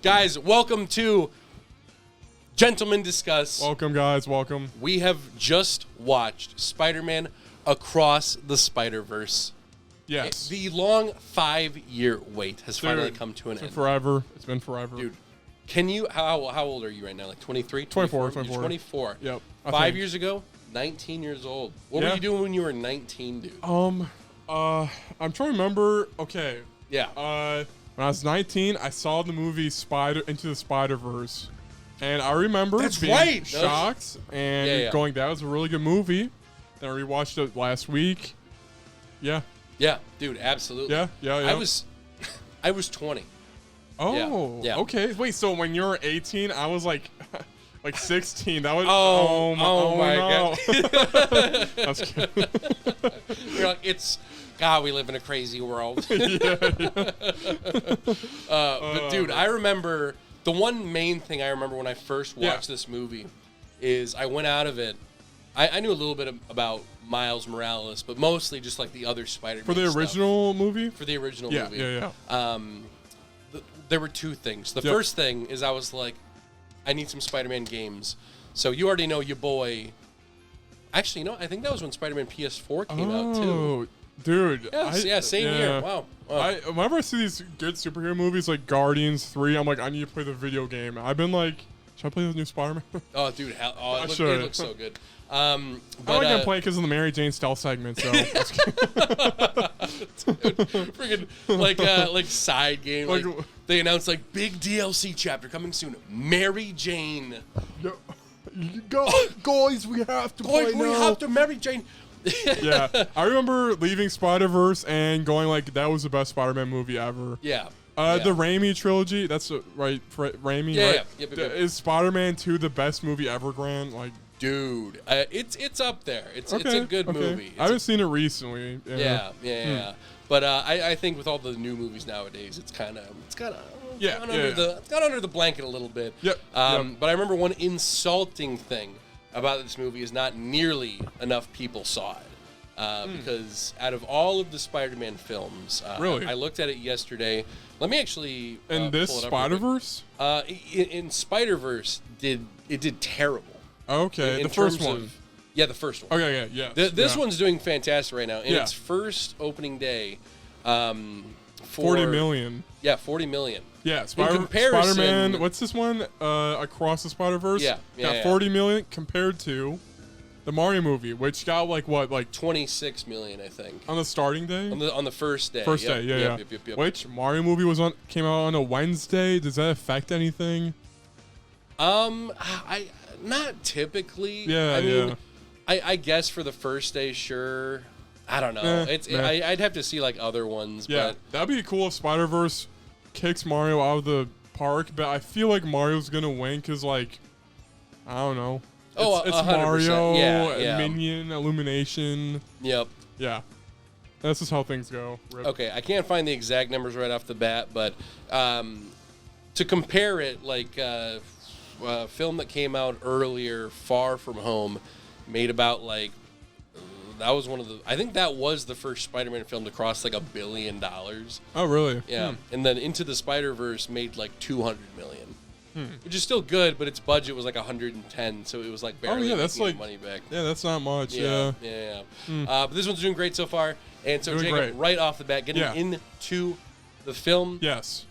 Guys, welcome to Gentlemen Discuss. Welcome, guys. Welcome. We have just watched Spider-Man Across the Spider-Verse. Yes. The long 5-year wait has finally come to an end. Forever. It's been forever. Dude, can you, how old are you right now? Like 23? 24. You're 24. Yep. 5 years ago, 19 years old. What were you doing when you were 19, dude? I'm trying to remember. Okay. Yeah. When I was 19, I saw the movie Into the Spider-Verse. And I remember being shocked and going, that was a really good movie. Then I rewatched it last week. Yeah. Yeah, dude, absolutely. Yeah. I was 20. Oh, yeah. Okay. Wait, so when you were 18, I was like 16. That was oh my no. God. That's good. You're like, God, we live in a crazy world. Yeah. But dude, I remember the one main thing I remember when I first watched this movie is I went out of it. I knew a little bit about Miles Morales, but mostly just like the other Spider-Man For the original movie? For the original movie. Yeah. There were two things. The first thing is I was like, I need some Spider-Man games. So you already know your boy. Actually, I think that was when Spider-Man PS4 came out too. Dude. Same year. Wow. Whenever I see these good superhero movies like Guardians 3, I'm like, I need to play the video game. I've been like, should I play the new Spider-Man? Oh, dude. It looks so good. But, I like to play because of the Mary Jane stealth segment, so. Dude, freaking like side game. Like, they announced like big DLC chapter coming soon. Mary Jane. Guys, we have to play now. We have to Mary Jane. Yeah, I remember leaving Spider-Verse and going like, that was the best Spider-Man movie ever. Yeah. The Raimi trilogy, that's right, Raimi, right? Yeah. Yep. Is Spider-Man 2 the best movie ever, Grant? Like, dude, it's up there. It's a good movie. I haven't seen it recently. Yeah. But I think with all the new movies nowadays, it's gone under the blanket a little bit. Yep. But I remember one insulting thing about this movie is not nearly enough people saw it. Because out of all of the Spider-Man films, really? I looked at it yesterday. Let me actually in this Spider-Verse? In Spider-Verse did terrible. Okay, the first one. The first one. Okay, yeah. This one's doing fantastic right now. In its first opening day, 40 million. Yeah, 40 million. Yeah, in comparison, Spider-Man, what's this one? Across the Spider-Verse? Yeah. 40 million compared to the Mario movie, which got like 26 million, I think. On the starting day? On the first day. First day, yeah. Which Mario movie came out on a Wednesday. Does that affect anything? Not typically. Yeah, I mean, I guess for the first day, sure. I don't know. I'd have to see like other ones. Yeah, but that'd be cool if Spider-Verse kicks Mario out of the park. But I feel like Mario's gonna win because, like, I don't know. It's Mario, Minion, Illumination. Yep. Yeah. That's just how things go. Rip. Okay, I can't find the exact numbers right off the bat, but to compare it, like a film that came out earlier, Far From Home, made about like I think that was the first Spider-Man film to cross like $1 billion. Oh, really? Yeah. And then Into the Spider-Verse made like 200 million. Which is still good, but its budget was like 110, so it was like barely making money back. Yeah, that's not much. Yeah. But this one's doing great so far, and so Jacob, right off the bat, getting into the film. Yes.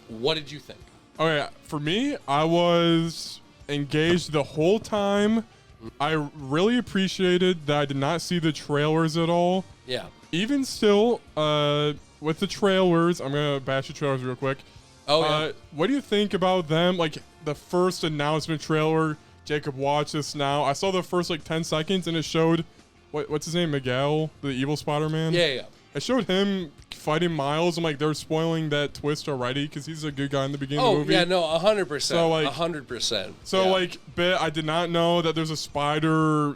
What did you think? Okay, for me, I was engaged the whole time. I really appreciated that I did not see the trailers at all. Yeah. Even still, with the trailers, I'm gonna bash the trailers real quick. Oh, yeah. What do you think about them? Like, the first announcement trailer, Jacob, watch this now. I saw the first, 10 seconds, and it showed, what's his name, Miguel, the evil Spider-Man? Yeah. It showed him fighting Miles. I'm like, they're spoiling that twist already, because he's a good guy in the beginning of the movie. Oh, yeah, no, 100%. So, 100%. So, but I did not know that there's a spider,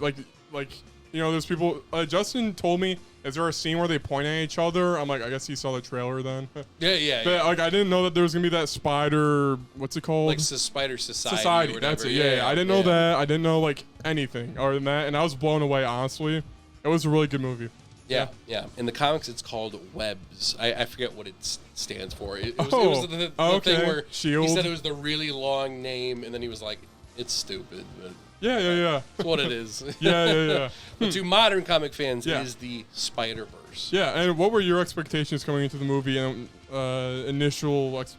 there's people, Justin told me, is there a scene where they point at each other? I'm like, I guess he saw the trailer then. Yeah. But I didn't know that there was gonna be that spider. What's it called? Like Spider Society. That's it. Yeah. I didn't know that. I didn't know anything other than that, and I was blown away. Honestly, it was a really good movie. Yeah. In the comics, it's called Webs. I forget what it stands for. It was the thing where Shield. He said it was the really long name, and then he was like, "It's stupid." But yeah. That's what it is. yeah. But to modern comic fans, it is the Spider-Verse. Yeah, and what were your expectations coming into the movie and initial remarks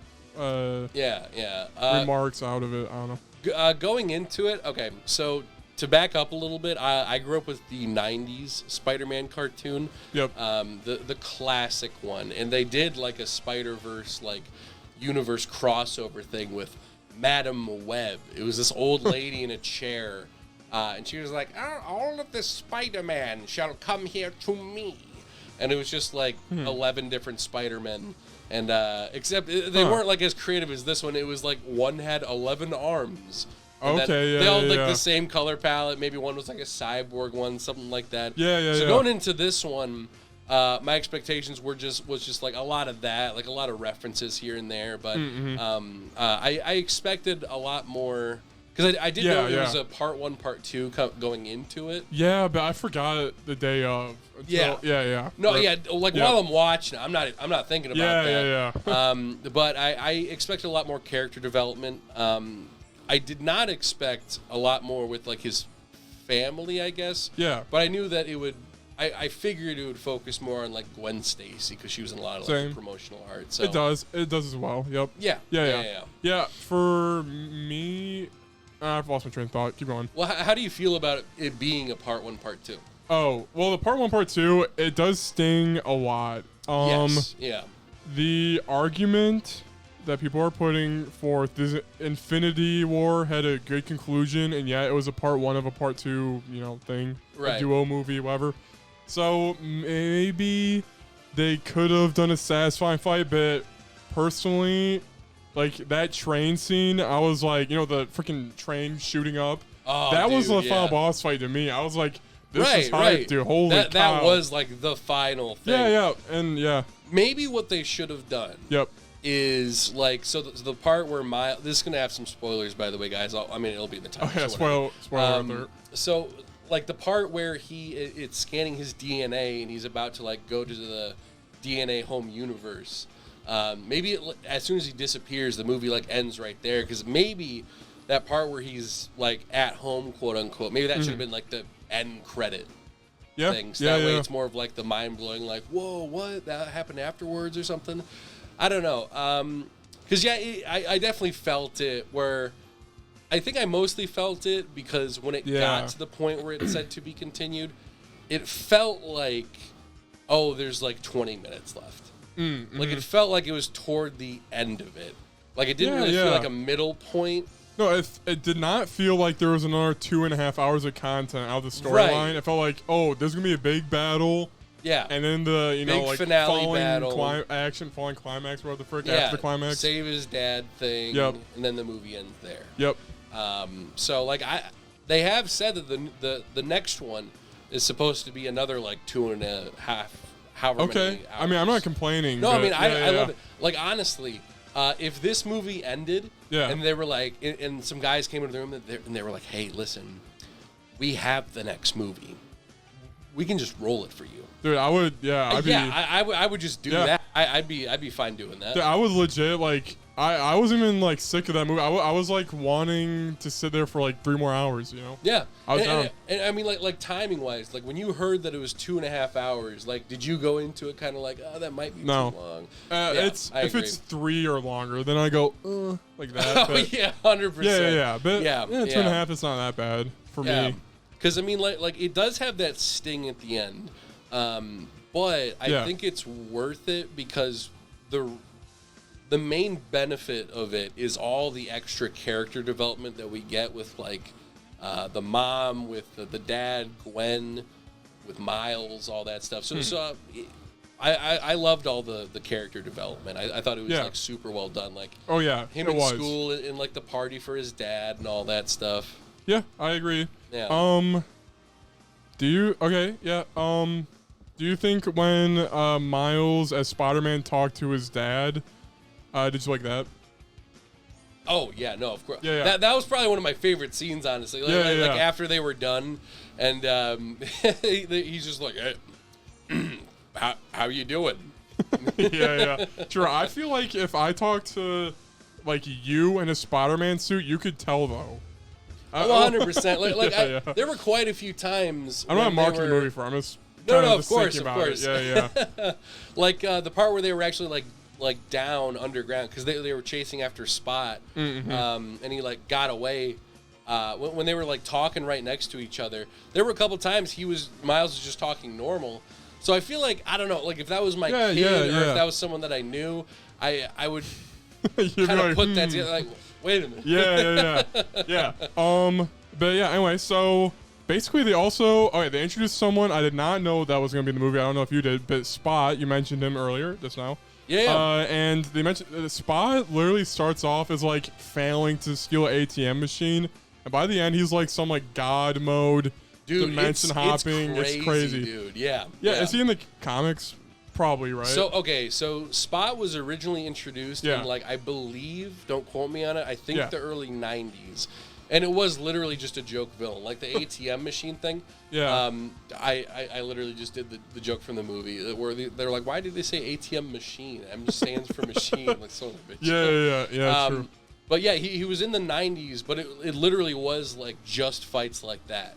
out of it? I don't know. Going into it, okay, so to back up a little bit, I grew up with the 90s Spider-Man cartoon. Yep. The classic one. And they did like a Spider-Verse, like, universe crossover thing with Madam Web. It was this old lady in a chair. And she was like, all of the Spider-Man shall come here to me. And it was just like 11 different Spider-Men. And except they weren't like as creative as this one. It was like one had 11 arms. They all like the same color palette. Maybe one was like a cyborg one, something like that. So going into this one, my expectations was just like a lot of that, like a lot of references here and there. But I expected a lot more. Because I did know there was a part 1, part 2 going into it. Yeah, but I forgot it the day of. Yeah. No, while I'm watching, I'm not thinking about that. Yeah. But I expected a lot more character development. I did not expect a lot more with like his family, I guess. Yeah. But I knew that it would. I figured it would focus more on like Gwen Stacy because she was in a lot of like promotional art. So it does as well. Yep. Yeah. For me. I've lost my train of thought. Keep going. Well, how do you feel about it being a part 1, part 2? Oh, well, the part 1, part 2, it does sting a lot. Yes. Yeah. The argument that people are putting forth, this Infinity War had a good conclusion, and yet it was a part 1 of a part 2, thing. Right. A duo movie, whatever. So maybe they could have done a satisfying fight, but personally, like that train scene, I was like, the freaking train shooting up. Oh, that was the final boss fight to me. I was like, this is hype, dude. Holy cow. That was like the final thing. And maybe what they should have done. Yep. Is like the part where this is gonna have some spoilers, by the way, guys. It'll be in the title. Oh yeah, spoiler alert. So like the part where it's scanning his DNA and he's about to like go to the DNA home universe. Maybe as soon as he disappears, the movie like ends right there, because maybe that part where he's like at home, quote unquote, maybe that should have been like the end credit thing. So that way it's more of like the mind blowing, like, whoa, what that happened afterwards or something. I don't know. Because I definitely felt it. Where I think I mostly felt it because when it got to the point where it said to be continued, it felt like, there's like 20 minutes left. Like it felt like it was toward the end of it. Like it didn't really feel like a middle point. No, it did not feel like there was another 2.5 hours of content out of the storyline. Right. It felt like, there's gonna be a big battle. Yeah. And then the big like finale battle, falling climax, whatever the frick after the climax. Save his dad thing. Yep. And then the movie ends there. Yep. So like they have said that the next one is supposed to be another like 2.5. However many hours. I mean, I'm not complaining. No, I mean, I love it. Like, honestly, if this movie ended and they were like, and some guys came into the room and they were like, hey, listen, we have the next movie. We can just roll it for you. Dude, I would, I would just do that. I'd be fine doing that. Dude, I would legit, like, I wasn't even, like, sick of that movie. I was, like, wanting to sit there for, like, 3 more hours, Yeah. I was down. And I mean, like timing-wise, like, when you heard that it was 2.5 hours, like, did you go into it kind of like, that might be too long? If it's 3 or longer, then I go, like that. But, 100%. Yeah. But 2.5, it's not that bad for me. Because, I mean, like, it does have that sting at the end. But I think it's worth it because the main benefit of it is all the extra character development that we get with like the mom, with the dad, Gwen, with Miles, all that stuff. So I loved all the character development. I thought it was like super well done. Like him in school and like the party for his dad and all that stuff. Yeah, I agree. Yeah. Do you think when Miles as Spider-Man talked to his dad, did you like that? Oh, yeah, no, of course. Yeah. That was probably one of my favorite scenes, honestly. Like after they were done, and he's just like, hey, how you doing? yeah. Sure. I feel like if I talked to like you in a Spider-Man suit, you could tell though. 100%. There were quite a few times. I'm not marking the movie for. I'm just of course. Yeah. Like the part where they were actually like down underground because they were chasing after Spot, and he like got away. When they were like talking right next to each other, there were a couple times Miles was just talking normal. So I feel like, I don't know, like if that was my kid or if that was someone that I knew, I would kind of put that together. Like, wait a minute. Yeah. But yeah, anyway, so basically they introduced someone I did not know that was going to be in the movie. I don't know if you did, but Spot, you mentioned him earlier just now. Yeah. And they mentioned Spot literally starts off as like failing to steal an ATM machine. And by the end, he's like some like God mode. Dude, dimension hopping. It's crazy. Dude. Yeah. Is he in the comics? Probably, right? So Spot was originally introduced in like, I believe, don't quote me on it, I think the early 90s. And it was literally just a joke villain, like the ATM machine thing. Yeah. I literally just did the joke from the movie where they're like, why did they say ATM machine? M stands for machine, like son of a bitch. Yeah, true. But yeah, he was in the 90s, but it literally was like just fights like that.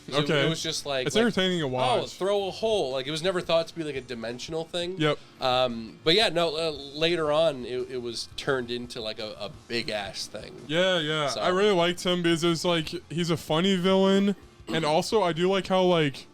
So okay. It was just like... It's entertaining to watch. Oh, throw a hole. Like, it was never thought to be like a dimensional thing. Yep. But yeah, no, later on, it was turned into like a big-ass thing. Yeah. So. I really liked him because it's like, he's a funny villain. And also, I do like how, like,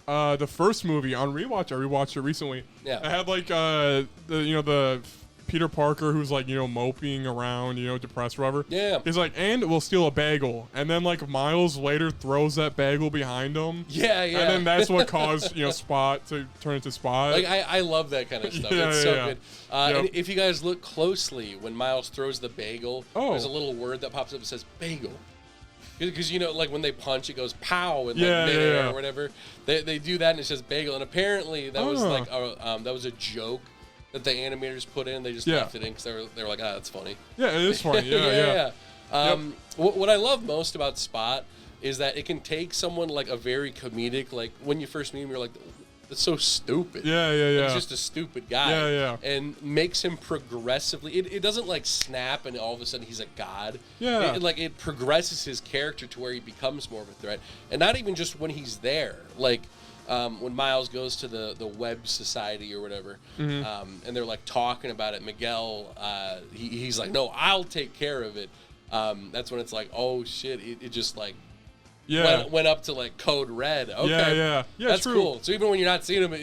the first movie on rewatch, I rewatched it recently. Yeah. I had like, the Peter Parker who's like, moping around, depressed, whatever. Yeah. He's like, and we'll steal a bagel. And then like Miles later throws that bagel behind him. Yeah. And then that's what caused, Spot to turn into Spot. Like, I love that kind of stuff. It's so good. And if you guys look closely, when Miles throws the bagel, there's a little word that pops up that says bagel. Because, like when they punch, it goes pow in like midair or whatever. They do that and it says bagel. And apparently that was like, that was a joke that the animators put in. They just left it in because they were like, that's funny. Yeah, it is funny. Yeah. What I love most about Spot is that it can take someone like a very comedic, like when you first meet him, you're like, that's so stupid. Yeah. He's just a stupid guy. Yeah. And makes him progressively. It doesn't like snap and all of a sudden he's a god. Yeah. It progresses his character to where he becomes more of a threat, and not even just when he's there. Like. When Miles goes to the Web Society or whatever, and they're like talking about it, Miguel, he's like, no, I'll take care of it. That's when it's like, oh shit, it just like went up to like code red. Okay, yeah, that's true. cool. So even when you're not seeing him,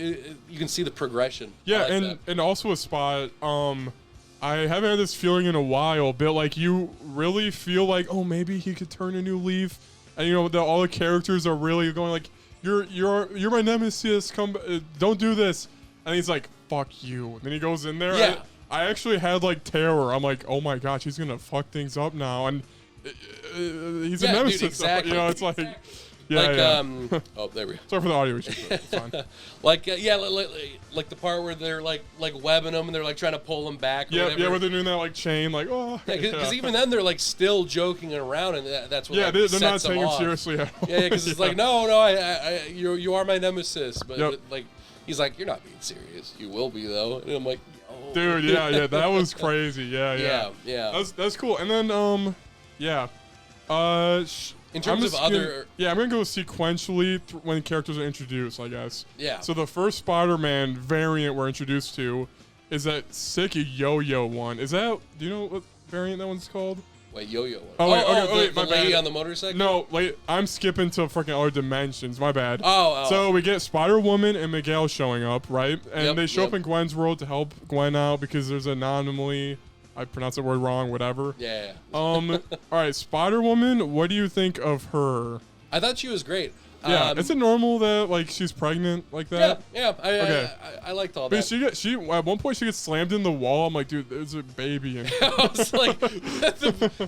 you can see the progression. Yeah, like and also a Spot. I haven't had this feeling in a while, but like you really feel like, oh, maybe he could turn a new leaf, and all the characters are really going like, You're my nemesis. Come, don't do this. And he's like, fuck you. And then he goes in there. Yeah. I actually had like terror. I'm like, oh my gosh, he's gonna fuck things up now. And he's a nemesis. Dude, exactly. It's like, oh, there we go. Sorry for the audio issues. It's fine. like the part where they're like webbing them and they're like trying to pull them back. Yeah, where they're doing that like chain, like because even then they're like still joking around, and that's what they're not taking it seriously at all. Yeah, because it's like no, you are my nemesis, but like he's like, you're not being serious. You will be though, and I'm like, oh. Dude, yeah, that was crazy. Yeah. That's cool. And then in terms of other... I'm going to go sequentially when characters are introduced, I guess. Yeah. So the first Spider-Man variant we're introduced to is that sick yo-yo one. Is that... Do you know what variant that one's called? Wait, yo-yo one. The lady on the motorcycle? No, I'm skipping to freaking other dimensions. My bad. Oh. So we get Spider-Woman and Miguel showing up, right? And they show up in Gwen's world to help Gwen out because there's an anomaly. I pronounced the word wrong, whatever. Yeah. All right, Spider-Woman, what do you think of her? I thought she was great. Yeah, is it normal that like she's pregnant like that? Yeah. I liked all that. She at one point she gets slammed in the wall. I'm like, dude, there's a baby in here. I was like,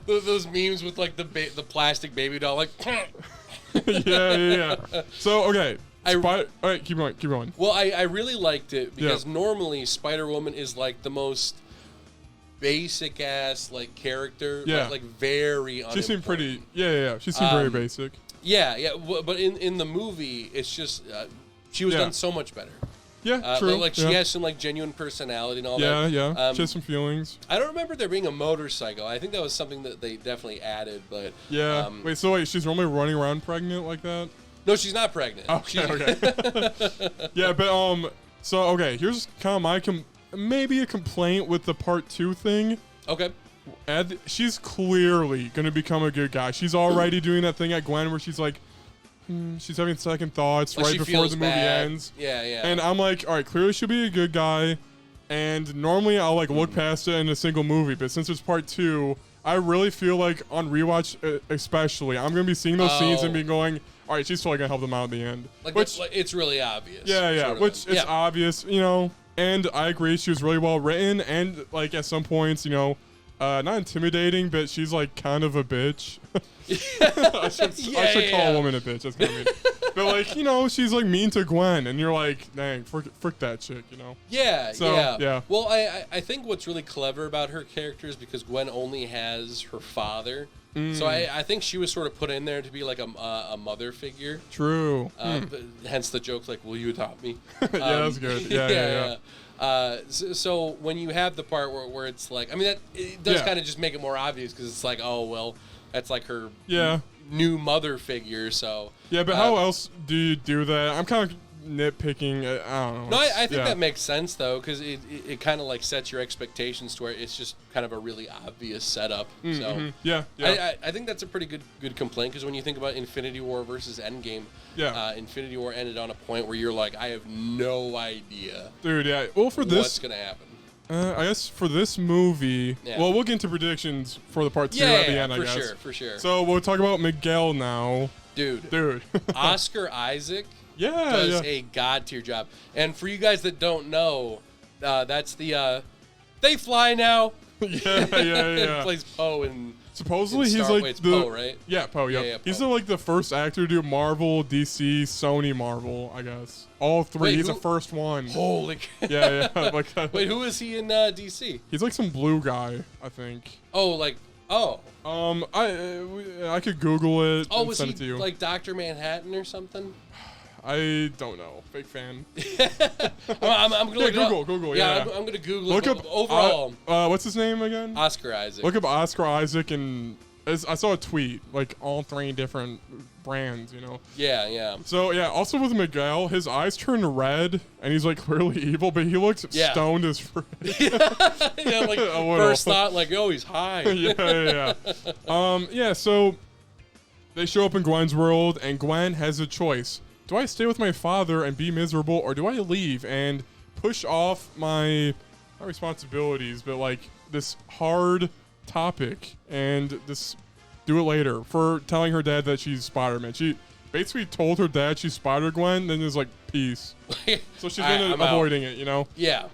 those memes with like the plastic baby doll, like. yeah. So okay. All right, keep going. Well, I really liked it because normally Spider-Woman is like the most basic ass like character, like very unimportant. She seemed pretty she seemed very basic. But in the movie it's just she was done so much better. Yeah, true. Like she has some like genuine personality and all that. Yeah. She has some feelings. I don't remember there being a motorcycle. I think that was something that they definitely added, but yeah. Wait, she's normally running around pregnant like that? No, she's not pregnant. Okay. Yeah, but so okay, here's kind of my maybe a complaint with the part 2 thing. Okay. She's clearly gonna become a good guy. She's already doing that thing at Gwen where she's like, she's having second thoughts like right before the movie ends. Yeah. And I'm like, all right, clearly she'll be a good guy. And normally I'll like look past it in a single movie, but since it's part 2, I really feel like on rewatch, especially, I'm gonna be seeing those scenes and be going, all right, she's totally gonna help them out in the end. Like, it's really obvious. Yeah. Which it's obvious, And I agree, she was really well written, and like at some points, not intimidating, but she's like kind of a bitch. I should call a woman a bitch. That's kind of mean. But like, she's like mean to Gwen, and you're like, dang, frick that chick, Yeah, so, yeah. Well, I think what's really clever about her character is because Gwen only has her father. So I think she was sort of put in there to be like a mother figure. True. Hence the joke, like, will you adopt me? Yeah, that's good. Yeah. So when you have the part where it's like, I mean, that it does kind of just make it more obvious because it's like, oh, well, that's like her new mother figure. So yeah, but how else do you do that? I'm kind of nitpicking. I don't know. No, I think that makes sense though, because it kind of like sets your expectations to where it's just kind of a really obvious setup. So yeah. I think that's a pretty good complaint, because when you think about Infinity War versus Endgame, Infinity War ended on a point where you're like, I have no idea, dude. Yeah. Well, for this, what's gonna happen? I guess for this movie, well, we'll get into predictions for the part 2 at the end. I guess for sure. So we'll talk about Miguel now, dude. Oscar Isaac. Does a god tier job. And for you guys that don't know, that's the they fly now. Yeah. Plays Poe in supposedly in he's Star like Wars, the Poe, right? Yeah, Poe. Yeah, Poe. He's like the first actor to do Marvel, DC, Sony, Marvel. I guess all 3. Wait, he's the first one. Holy. Yeah. Like, wait, who is he in DC? He's like some blue guy, I think. I could Google it. Oh, and was send he it to you. like Dr. Manhattan or something? I don't know. Big fan. I'm gonna look Google. Yeah, I'm gonna Google. Look up overall. What's his name again? Oscar Isaac. Look up Oscar Isaac, and I saw a tweet like all 3 different brands. Yeah. So yeah. Also with Miguel, his eyes turn red, and he's like clearly evil, but he looks stoned as frick. Like first thought, like, oh, he's high. Yeah. So they show up in Gwen's world, and Gwen has a choice. Do I stay with my father and be miserable, or do I leave and push off my, not responsibilities, but like this hard topic and this do it later for telling her dad that she's Spider-Man? She basically told her dad she's Spider-Gwen, then is like, peace. So she's avoiding it, Yeah.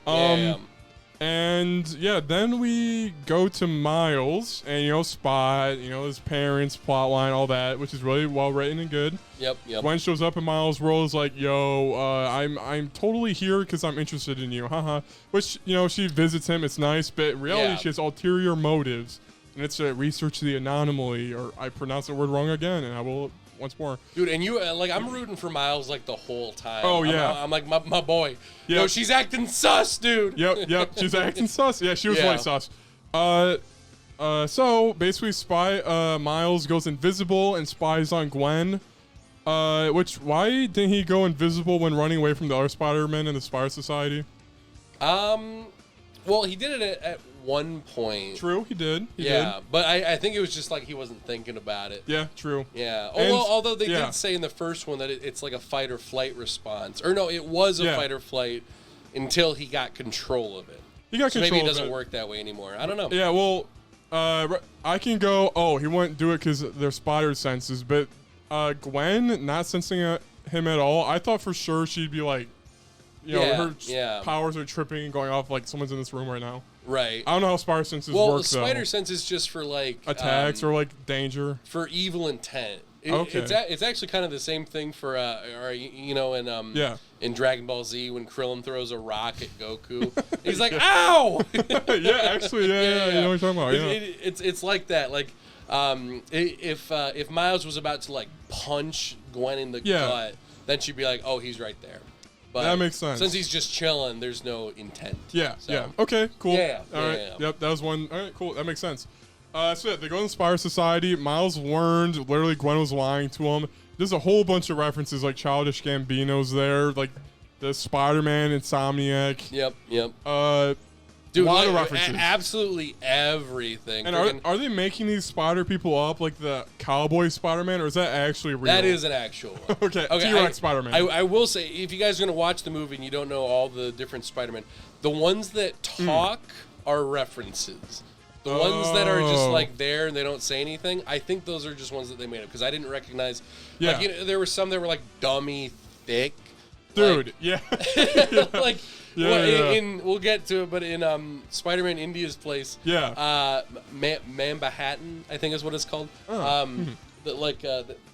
And then we go to Miles and Spot, his parents, plotline, all that, which is really well written and good. Yep. Gwen shows up in Miles' world, is like, yo, I'm totally here because I'm interested in you, haha. Which she visits him, it's nice, but in reality she has ulterior motives, and it's to research the anomaly, or I pronounced the word wrong again, and I will once more. Dude, and you I'm rooting for Miles like the whole time. Oh yeah, I'm like my boy. Yo, she's acting sus, dude. Yep, she's acting sus. Yeah, she was really sus. So basically, Miles goes invisible and spies on Gwen. Why didn't he go invisible when running away from the other Spider-Men in the Spider Society? Well, he did it at one point. True, he did. He did. But I think it was just like he wasn't thinking about it. Yeah, true. Yeah. Although they did say in the first one that it's like a fight or flight response. Or no, it was a fight or flight until he got control of it. Maybe it doesn't work that way anymore. I don't know. Yeah, well, I can go, he wouldn't do it because they're spider senses, but Gwen not sensing him at all, I thought for sure she'd be like, her powers are tripping and going off like someone's in this room right now. Right. I don't know how spider senses work, Well, spider sense is just for like attacks or like danger. For evil intent. Okay. It's actually kind of the same thing for in Dragon Ball Z when Krillin throws a rock at Goku. He's like, ow! Actually, you know what you're talking about. It's like that. Like if Miles was about to like punch Gwen in the gut, then she'd be like, oh, he's right there. But that makes sense. Since he's just chilling, there's no intent. Yeah, so. yeah. Okay, cool. Yeah, all right. yeah. Yep, that was one. All right, cool. That makes sense. So they go to the Spider Society. Miles learned literally Gwen was lying to him. There's a whole bunch of references, like Childish Gambino's there, like the Spider-Man, Insomniac. Yep. Dude, a lot of references. Absolutely everything. And are they making these spider people up like the cowboy Spider-Man, or is that actually real? That is an actual one. okay, T-Rex Spider-Man. I will say, if you guys are going to watch the movie and you don't know all the different Spider-Man, the ones that talk are references. The ones that are just like there and they don't say anything, I think those are just ones that they made up because I didn't recognize. Yeah. Like, there were some that were like dummy thick. Dude, like, yeah. like, we'll get to it, but in Spider-Man India's place, Manhattan, I think is what it's called.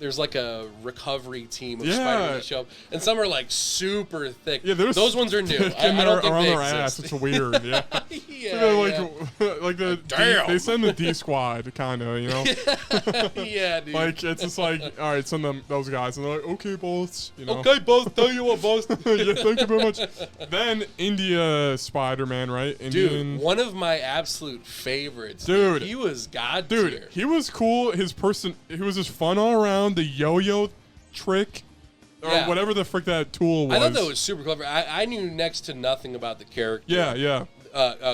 There's like a recovery team of Spider-Man that show up, and some are like super thick. Yeah, those ones are new. I don't think they exist. It's weird. Yeah, they send the D Squad, kind of, you know. Yeah, dude. Like it's just like, all right, send them those guys, and they're like, okay, boss. You know? Okay, boss. Tell you what, boss. Yeah, thank you very much. Then India Spider-Man, right? Dude, one of my absolute favorites. Dude, he was god tier. Dude, he was cool. He was just fun all around. The yo-yo trick, or whatever the frick that tool was. I thought that was super clever. I knew next to nothing about the character. Yeah.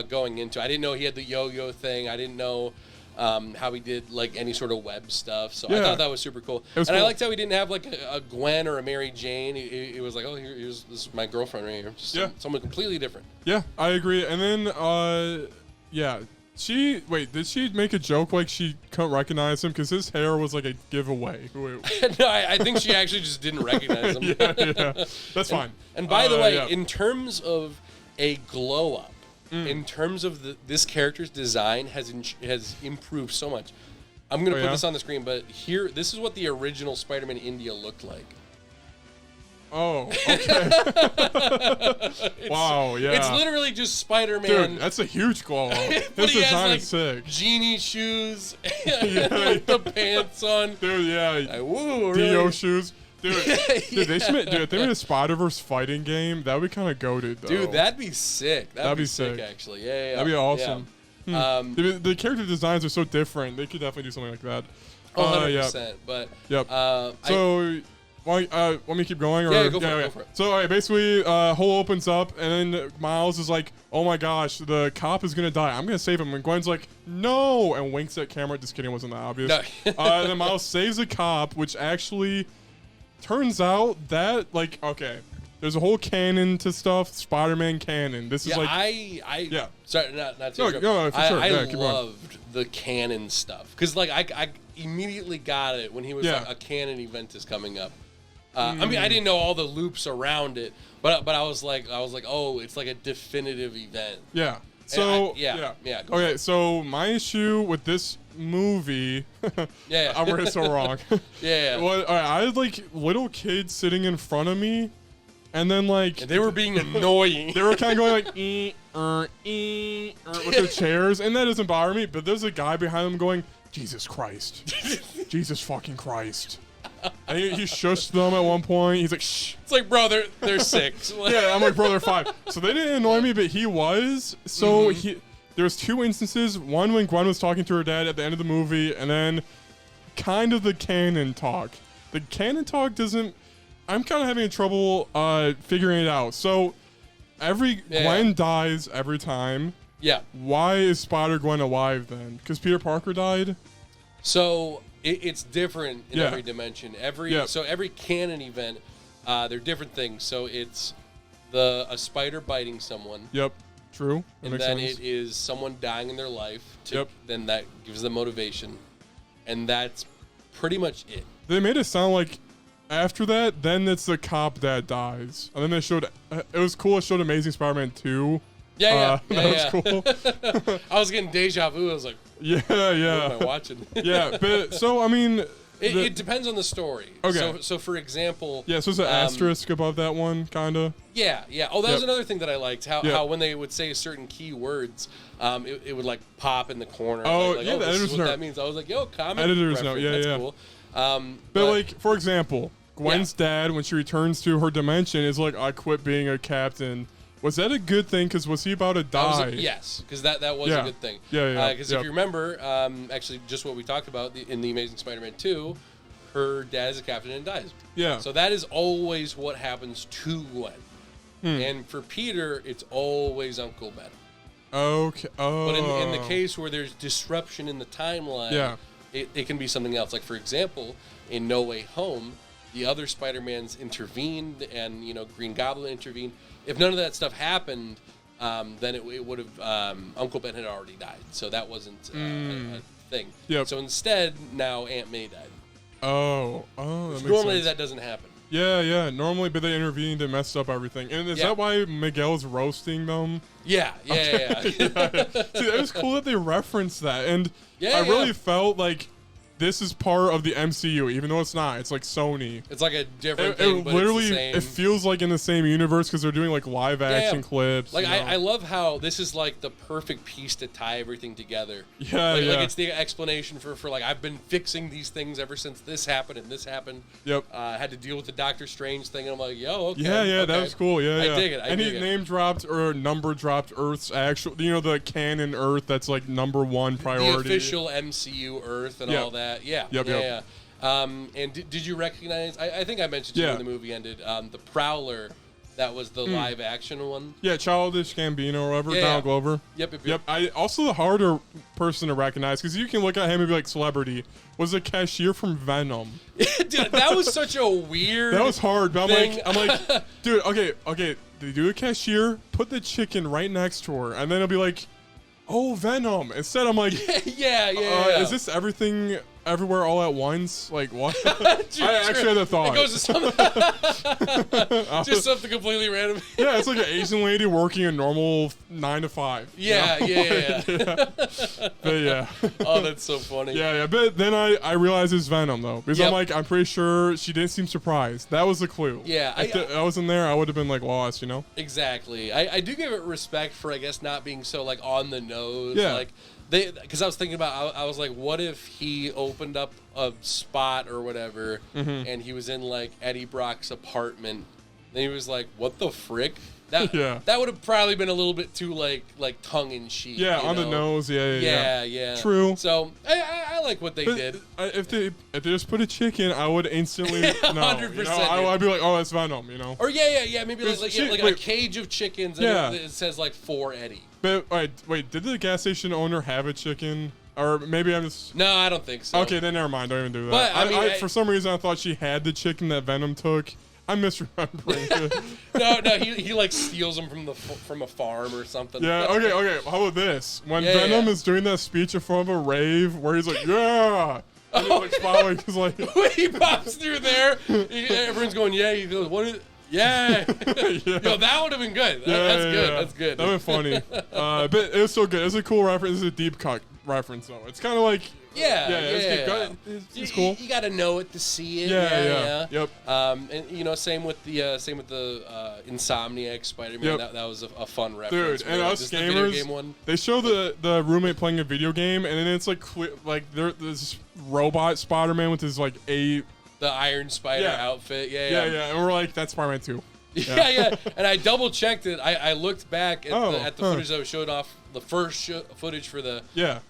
Going into, I didn't know he had the yo-yo thing. I didn't know how he did like any sort of web stuff. So I thought that was super cool. And I liked how he didn't have like a Gwen or a Mary Jane. He was like, oh, this is my girlfriend right here. Just someone completely different. Yeah, I agree. And then did she make a joke like she couldn't recognize him because his hair was like a giveaway? No, I think she actually just didn't recognize him. yeah. That's fine. And by the way, in terms of a glow up, in terms of this character's design has improved so much. I'm going to put this on the screen, but this is what the original Spider-Man India looked like. Oh, okay. Wow, yeah. It's literally just Spider-Man. Dude, that's a huge glow up. But he has, like, is sick. Genie shoes, with the pants on. Dude, yeah. Like, woo, Dio really? shoes. Dude, if they made a Spider-Verse fighting game, that would be kind of goated, though. Dude, that'd be sick. That'd be sick, actually. Yeah. That'd be awesome. Yeah. The character designs are so different. They could definitely do something like that. 100%. But want me to keep going? Or? Yeah, go for it. So, all right, basically, hole opens up, and then Miles is like, oh my gosh, the cop is going to die. I'm going to save him. And Gwen's like, no, and winks at camera. Just kidding, it wasn't that obvious. No. And then Miles saves the cop, which actually turns out that, like, okay, there's a whole canon to stuff, Spider-Man canon. This is like... Sorry, not to interrupt. No, for sure. I loved the canon stuff. Because, like, I immediately got it when he was like, a canon event is coming up. I mean, I didn't know all the loops around it, but I was like, oh, it's like a definitive event. Yeah. So okay, so my issue with this movie, I'm really so wrong. Well, all right, I had like little kids sitting in front of me, and then like and they were being annoying. They were kind of going like with their chairs, and that doesn't bother me. But there's a guy behind them going, Jesus Christ, Jesus fucking Christ. And he shushed them at one point. He's like, shh. It's like, bro, they're 6. Yeah, I'm like, bro, they're 5. So they didn't annoy me, but he was. So there was 2 instances. One when Gwen was talking to her dad at the end of the movie, and then kind of the canon talk. The canon talk doesn't... I'm kind of having trouble figuring it out. So Gwen dies every time. Yeah. Why is Spider-Gwen alive then? Because Peter Parker died? So... It's different in every dimension. So every canon event, they're different things. So it's a spider biting someone. Yep, true. That and then sense. It is someone dying in their life. Then that gives them motivation, and that's pretty much it. They made it sound like after that, then it's the cop that dies, and then they showed. It was cool. It showed Amazing Spider-Man 2. That was cool. I was getting deja vu. I was like, yeah. What am I watching? But so I mean, it depends on the story. Okay. So for example, so there's an asterisk above that one, kinda. Yeah. Oh, that was another thing that I liked. How when they would say certain key words, it would like pop in the corner. Oh, this is what that means. I was like, yo, comment. Editor's note. Yeah. Cool. But like, for example, Gwen's dad, when she returns to her dimension, is like, I quit being a captain. Was that a good thing? Because was he about to die? Yes, because that was a good thing. Yeah. Because if you remember, actually, just what we talked about in The Amazing Spider-Man 2, her dad is a captain and dies. Yeah. So that is always what happens to Gwen. And for Peter, it's always Uncle Ben. Okay. Oh. But in the case where there's disruption in the timeline, it can be something else. Like, for example, in No Way Home, the other Spider-Mans intervened, and, Green Goblin intervened. If none of that stuff happened, then it would have Uncle Ben had already died, so that wasn't a thing. Yep. So instead, now Aunt May died. Oh, that makes normally sense. that doesn't happen. Yeah. Normally, but they intervened and messed up everything. And is that why Miguel's roasting them? Yeah. See, that was cool that they referenced that, and I really felt like this is part of the MCU, even though it's not. It's like Sony. It's like a different thing, but literally, it's the same. It feels like in the same universe because they're doing like live action clips. Like I love how this is like the perfect piece to tie everything together. Yeah, like it's the explanation for like I've been fixing these things ever since this happened and this happened. Yep. I had to deal with the Doctor Strange thing, and I'm like, okay. Yeah, that was cool. Yeah, I dig it. And he name dropped or number dropped Earth's actual, the canon Earth that's like #1 priority. The official MCU Earth and all that. Yeah. Yep. And did you recognize? I think I mentioned to you when the movie ended. The Prowler, that was the live action one. Yeah, Childish Gambino or whatever, Donald Glover. Yep. I also the harder person to recognize because you can look at him and be like celebrity was a cashier from Venom. Dude, that was such a weird. That was hard, but I'm like, dude, okay. They do a cashier, put the chicken right next to her, and then it'll be like, oh, Venom. Instead, I'm like, yeah. Is this everything? Everywhere all at once? Like what? I actually had a thought. It goes to something just something completely random. Yeah, it's like an Asian lady working a normal 9 to 5. Yeah. But yeah. Oh, that's so funny. Yeah. But then I realized it's Venom though, because I'm pretty sure she didn't seem surprised. That was the clue. Yeah, if I wasn't there, I would have been like lost, Exactly. I do give it respect for I guess not being so like on the nose. Yeah. Like because I was thinking about, I was like, what if he opened up a spot or whatever, and he was in like Eddie Brock's apartment, and he was like, what the frick? That would have probably been a little bit too like tongue in cheek. Yeah, on the nose. Yeah. True. So I like what they did. If they just put a chicken, I would instantly 100%. I'd be like, oh, that's Venom. Or maybe like a cage of chickens. And it says like for Eddie. But wait, did the gas station owner have a chicken? Or maybe I'm just... No, I don't think so. Okay, then never mind. Don't even do that. But, for some reason, I thought she had the chicken that Venom took. I'm misremembering. No, he like steals them from a farm or something. Yeah, okay. How about this? When Venom is doing that speech in front of a rave where he's like, yeah... And he's like, when he pops through there, everyone's going, yeah. He goes, what is... Yeah. Yo, that would have been good. That's good. That would have been funny. But it was so good. It's a cool reference. It's a deep cut reference, though. It's kind of like... It's cool. You got to know it to see it. Yeah. Yep. And same with the Insomniac Spider-Man. Yep. That was a fun reference. Dude, and us gamers, they show the roommate playing a video game, and then it's like there's this robot Spider-Man with his like the Iron Spider outfit. Yeah. And we're like, that's Spider-Man 2. Yeah. And I double checked it. I looked back at the footage that was showed off, the first footage for the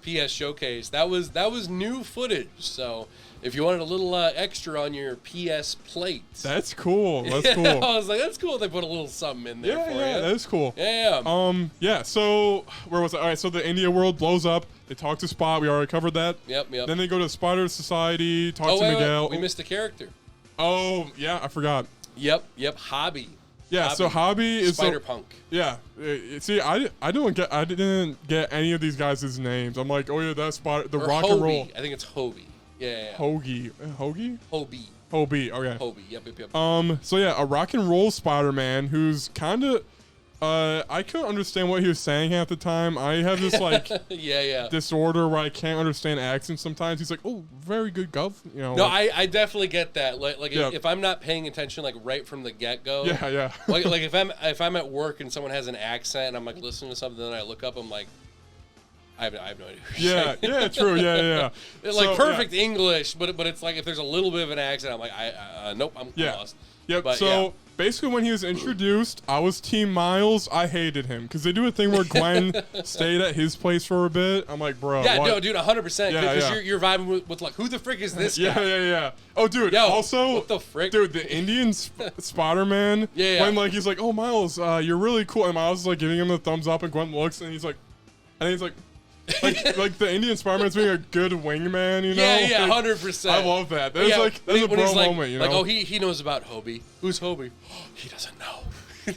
PS showcase. That was new footage. So if you wanted a little extra on your PS plate, that's cool. That's cool. I was like, that's cool. They put a little something in there for you. Yeah, that's cool. Yeah. So where was it? All right. So the India world blows up. They talk to Spot. We already covered that. Yep. Then they go to Spider Society. Talk to Miguel. We missed a character. Oh yeah, I forgot. Yep. Hobby. Yeah, so Hobby is Spider-Punk. Yeah, see, I didn't get any of these guys' names. I'm like, oh yeah, that's the rock Hobie. and roll. I think it's Hobie. Yeah. Hoagie. Hobie. Okay. Hobie. Yep. So yeah, a rock and roll Spider-Man who's kind of. I couldn't understand what he was saying half the time. I have this like disorder where I can't understand accents sometimes. He's like, "Oh, very good, Gov." No, like, I definitely get that. Like if I'm not paying attention like right from the get go. Yeah. like if I'm at work and someone has an accent and I'm like listening to something and I look up, I'm like, I have no idea. Yeah, yeah, true, yeah. Like perfect English, but it's like if there's a little bit of an accent, I'm like, nope, I'm lost. Yep. But, so basically, when he was introduced, I was Team Miles. I hated him because they do a thing where Gwen stayed at his place for a bit. I'm like, bro. Yeah, what? no, dude, 100%. Because you're vibing with like, who the frick is this guy? Yeah. Oh, dude. Yo, also, what the frick? Dude, the Indian Spider-Man. Yeah. When like he's like, oh, Miles, you're really cool, and Miles is like giving him the thumbs up, and Gwen looks, and he's like, like the Indian Spider-Man's being a good wingman, you know? Yeah, 100%. I love that. That's that's a bro moment, you know? Like, oh, he knows about Hobie. Who's Hobie? He doesn't know.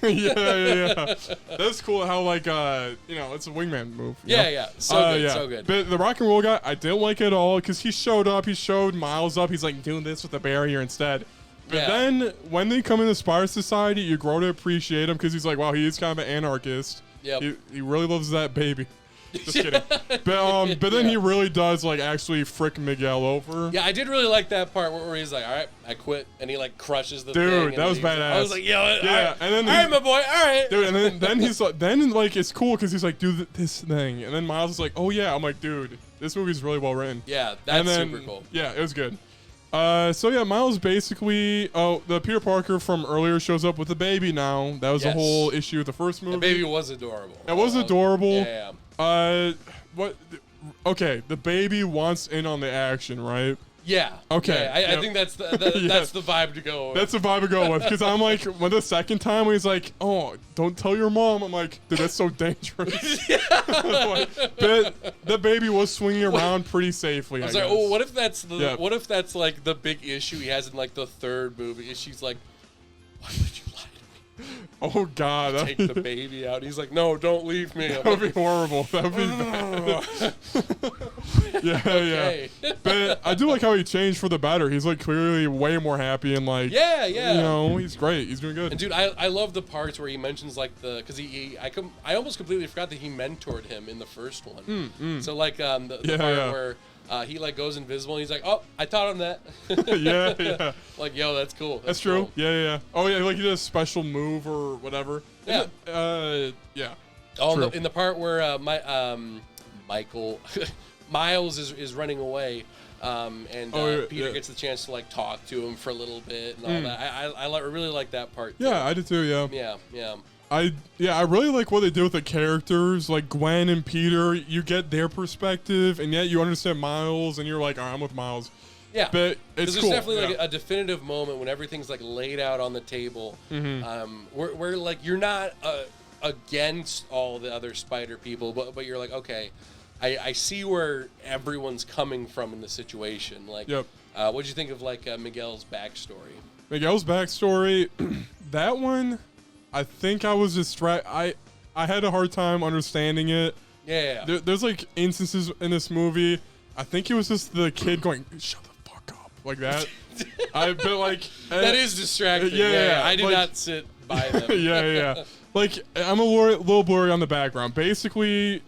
yeah. That's cool how like it's a wingman move. Yeah. So good. But the rock and roll guy, I didn't like at all because he showed Miles up. He's like doing this with the barrier instead. But then when they come into Spider Society, you grow to appreciate him because he's like, wow, he is kind of an anarchist. Yep. He really loves that baby. Just kidding. But then he really does like actually frick Miguel over. Yeah, I did really like that part where he's like, all right, I quit, and he like crushes the thing. Dude, that was badass. I was like, yeah. And then all right, my boy, all right. Dude, and then he's like, it's cool because he's like, do this thing, and then Miles is like, oh yeah. I'm like, dude, this movie's really well written. Yeah, that's super cool. Yeah, it was good. Miles basically, the Peter Parker from earlier shows up with a baby now. That was the whole issue with the first movie. The baby was adorable. It was adorable. Yeah. What? Okay, the baby wants in on the action, right? Yeah. Okay. Yeah, I think that's the that's the vibe to go with. That's the vibe to go with. Because I'm like, when the second time when he's like, oh, don't tell your mom. I'm like, dude, that's so dangerous. But the baby was swinging around pretty safely. I was like, oh, what if that's like the big issue he has in like the third movie? She's like, why would you lie to me? Oh God! Take the baby out. He's like, no, don't leave me. That would be horrible. That would be bad. Yeah. But I do like how he changed for the better. He's like clearly way more happy and like you know, he's great. He's doing good. And dude, I love the parts where he mentions like because I almost completely forgot that he mentored him in the first one. So like the part where he like goes invisible and he's like, oh, I taught him that. yeah. Like, yo, that's cool. That's true. Cool. Yeah. Oh yeah, like he did a special move or whatever. Yeah. Yeah. Oh, in the part where Miles is running away, and Peter gets the chance to like talk to him for a little bit and all that. I really like that part. Yeah, I did too. Yeah. Yeah. I really like what they do with the characters, like Gwen and Peter. You get their perspective, and yet you understand Miles, and you're like, all right, I'm with Miles. Yeah, but it's cool. There's definitely like a definitive moment when everything's like laid out on the table, where like you're not against all the other Spider people, but you're like, okay, I see where everyone's coming from in the situation. Like, what'd you think of like Miguel's backstory? Miguel's backstory, that one. I think I was distracted. I had a hard time understanding it. Yeah. There's like instances in this movie. I think it was just the kid going, "Shut the fuck up," like that. But like that is distracting. Yeah. I did not sit by them. yeah. Like I'm a little blurry on the background. Basically,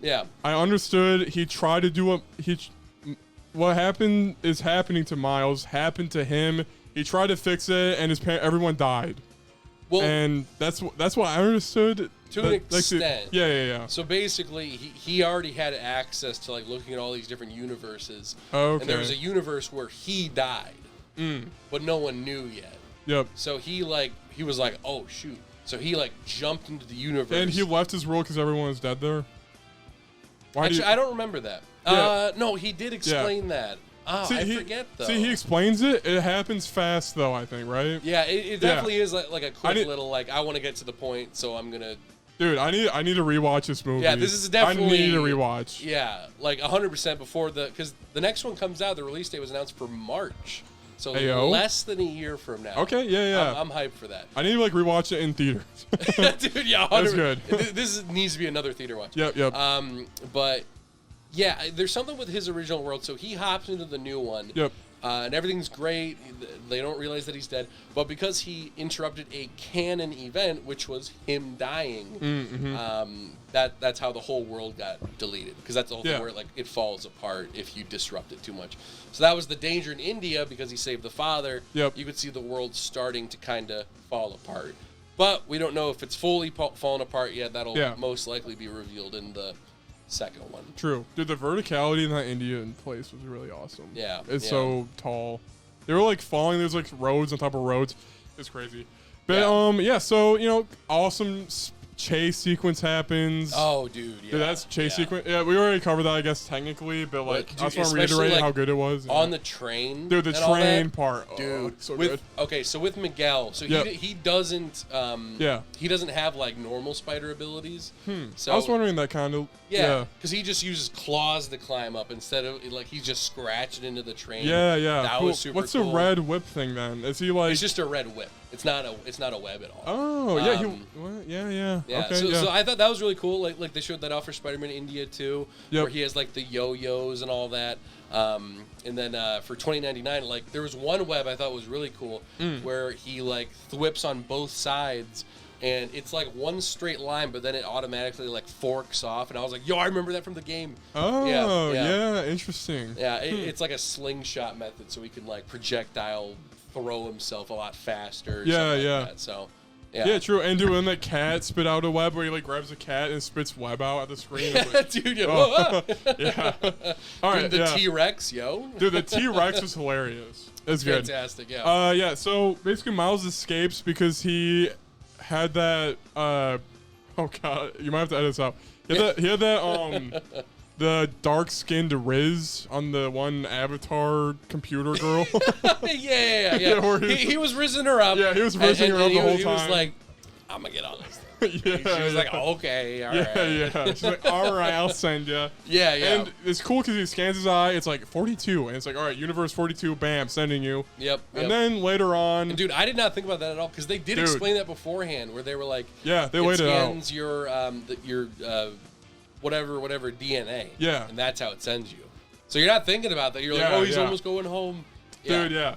I understood. He tried to do what happened is happening to Miles happened to him. He tried to fix it, and everyone died. Well, and that's what I understood to an extent. Yeah. So basically, he already had access to like looking at all these different universes. Okay. And there was a universe where he died, but no one knew yet. Yep. So he was like, oh shoot. So he like jumped into the universe. And he left his world because everyone was dead there. Actually, I don't remember that. Yeah. No, he did explain that. Oh, I forget though. See, he explains it. It happens fast though, I think, right? Yeah, it definitely is like a quick little like I want to get to the point, so I'm gonna. Dude, I need to rewatch this movie. Yeah, this is definitely. I need to rewatch. Yeah, like 100% before because the next one comes out. The release date was announced for March, so less than a year from now. Okay, yeah. I'm hyped for that. I need to like rewatch it in theaters. Dude, yeah, 100%. That's good. This needs to be another theater watch. Yep. But. Yeah, there's something with his original world. So he hops into the new one. Yep. And everything's great. They don't realize that he's dead. But because he interrupted a canon event, which was him dying, that's how the whole world got deleted. Because that's the whole thing where it falls apart if you disrupt it too much. So that was the danger in India because he saved the father. Yep. You could see the world starting to kind of fall apart. But we don't know if it's fully fallen apart yet. That'll most likely be revealed in the second one. True. Dude, the verticality in that Indian place was really awesome. Yeah. It's so tall. They were like falling. There's like roads on top of roads. It's crazy. But so awesome chase sequence happens. Oh, dude, yeah. Dude, that's chase sequence. Yeah, we already covered that, I guess, technically, but like, I just want to reiterate how good it was. On the train. Dude, the train part. Dude, so good. Okay, so with Miguel, so he doesn't he doesn't have like normal spider abilities. So I was wondering that kind of. Yeah, because he just uses claws to climb up instead of like he's just scratching into the train. Yeah, yeah. That was super What's cool. the red whip thing then? Is he like? It's just a red whip. It's not a web at all. Oh yeah, yeah. Okay, so I thought that was really cool. Like they showed that off for Spider-Man India too, where he has like the yo-yos and all that. And then for $20.99, like there was one web I thought was really cool where he like whips on both sides. And it's like one straight line, but then it automatically like forks off. And I was like, yo, I remember that from the game. Oh, yeah, interesting. Yeah, it's like a slingshot method, so he can like projectile throw himself a lot faster. Like that. So, yeah, true. And doing that cat spit out a web where he like grabs a cat and spits web out at the screen. Like, dude, yeah. All right, the T-Rex, yo. Dude, the T-Rex was hilarious. It's good. Fantastic, yeah. So basically Miles escapes because he had that oh god, you might have to edit this out. He had that the dark-skinned Riz on the one Avatar computer girl. yeah. He was rizzing her up. Yeah, he was rizzing her up the whole time. He was like, I'm gonna get on this thing. She was like, okay, all right. Yeah. She's like, all right, I'll send you. Yeah. And it's cool because he scans his eye. It's like 42, and it's like, all right, universe 42, bam, sending you. Yep. And then later on, and dude, I did not think about that at all because they did explain that beforehand, where they were like, they laid it out. Scans your whatever DNA. Yeah. And that's how it sends you. So you're not thinking about that. You're like, oh, he's almost going home. Dude, yeah.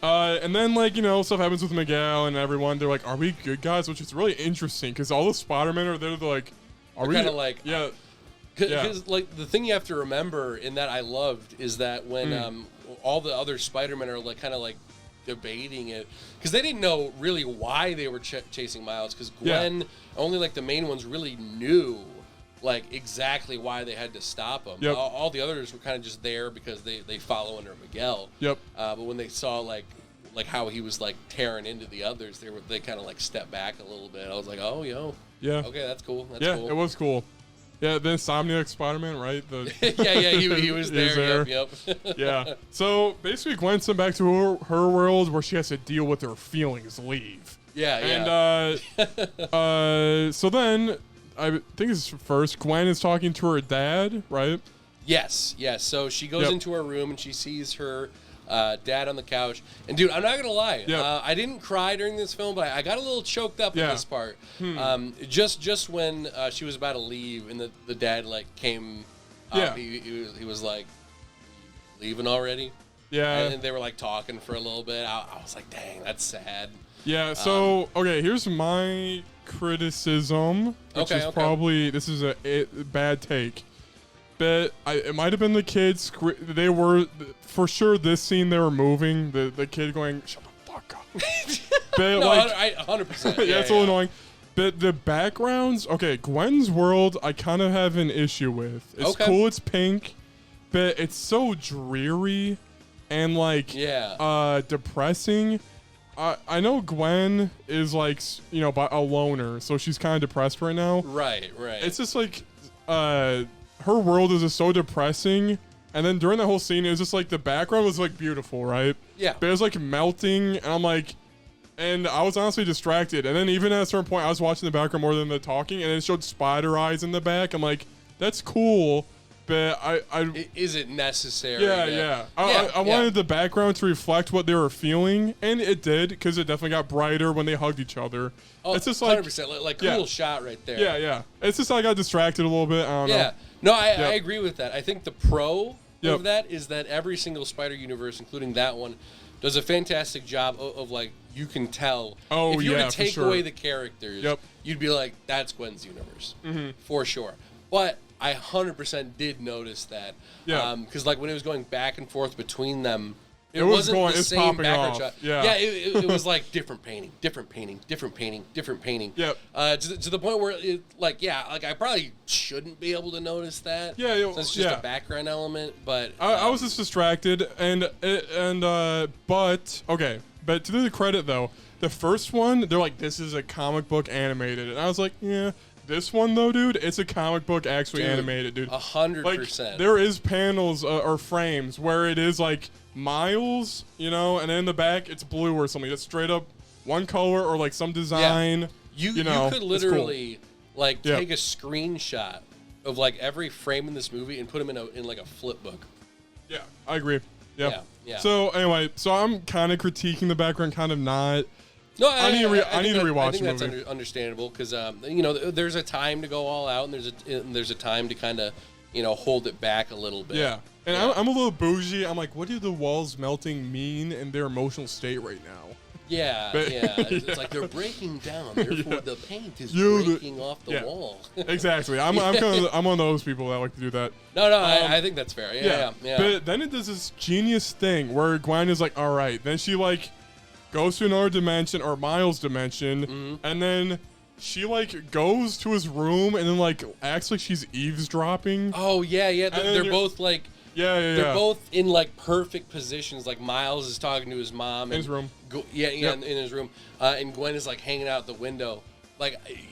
And then, like, stuff happens with Miguel and everyone. They're like, are we good guys? Which is really interesting because all the Spider-Men are there. They're like, are we? Kind of like, yeah. Because, like, the thing you have to remember in that I loved is that when all the other Spider-Men are, like, kind of, like, debating it. Because they didn't know really why they were chasing Miles. Because Gwen, only, like, the main ones really knew like exactly why they had to stop him. All the others were kind of just there because they follow under Miguel. But when they saw like how he was like tearing into the others, they kind of like stepped back a little bit. I was like, oh, okay, that's cool. That's cool. It was cool. Yeah, the Insomniac Spider-Man, right? He was there. Yep. Yeah. So basically, Gwen sent back to her world where she has to deal with her feelings. Leave. Yeah. And so then. I think it's first. Gwen is talking to her dad, right? Yes. So she goes into her room and she sees her dad on the couch. And dude, I'm not gonna lie. I didn't cry during this film, but I got a little choked up in this part. Just when she was about to leave and the dad like came. He was like, leaving already. Yeah. And they were like talking for a little bit. I was like, dang, that's sad. Yeah. So here's my criticism, which is probably this is a bad take, but it might have been the kids. They were for sure this scene they were moving the kid going shut the fuck up. But no, 100%. It's a little annoying. But the backgrounds, Gwen's world, I kind of have an issue with. It's cool, it's pink, but it's so dreary and like depressing. I know Gwen is like, a loner, so she's kind of depressed right now. Right. It's just like, her world is just so depressing. And then during the whole scene, it was just like the background was like beautiful, right? Yeah. But it was like melting, and I'm like, and I was honestly distracted. And then even at a certain point, I was watching the background more than the talking, and it showed spider eyes in the back. I'm like, that's cool. But is it necessary? I wanted the background to reflect what they were feeling, and it did because it definitely got brighter when they hugged each other. Oh, it's just like 100%, like cool shot right there. Yeah. It's just I got distracted a little bit. I don't know. No, I agree with that. I think the pro of that is that every single Spider universe, including that one, does a fantastic job of like you can tell. If you were to take away the characters, you'd be like, that's Gwen's universe for sure. But I 100% did notice that. Because like when it was going back and forth between them It wasn't going, the it's same popping background off. shot. Yeah, it was like different painting. Yep. To the point where I probably shouldn't be able to notice that. Yeah, so it's just a background element. But I was just distracted, but to the credit though, the first one they're like, this is a comic book animated, and I was like, yeah. This one though, dude, it's a comic book actually animated, dude. 100%. There is panels or frames where it is like Miles, and then in the back it's blue or something. It's straight up one color or like some design. Yeah. You could literally take a screenshot of like every frame in this movie and put them in like a flip book. Yeah, I agree. Yeah. Yeah. So anyway, I'm kind of critiquing the background, kind of not. No, I need to rewatch the movie. I think that's understandable because there's a time to go all out and there's a time to kind of hold it back a little bit. Yeah, and I'm a little bougie. I'm like, what do the walls melting mean in their emotional state right now? Yeah, it's like they're breaking down. Therefore, the paint is breaking off the wall. Exactly. I'm one of those people that like to do that. No, I think that's fair. Yeah. But then it does this genius thing where Gwen is like, all right. Then she goes to another dimension or Miles' dimension, and then she goes to his room and then acts like she's eavesdropping. Oh yeah. They're both they're both in perfect positions. Like Miles is talking to his mom in his room. In his room, and Gwen is hanging out the window.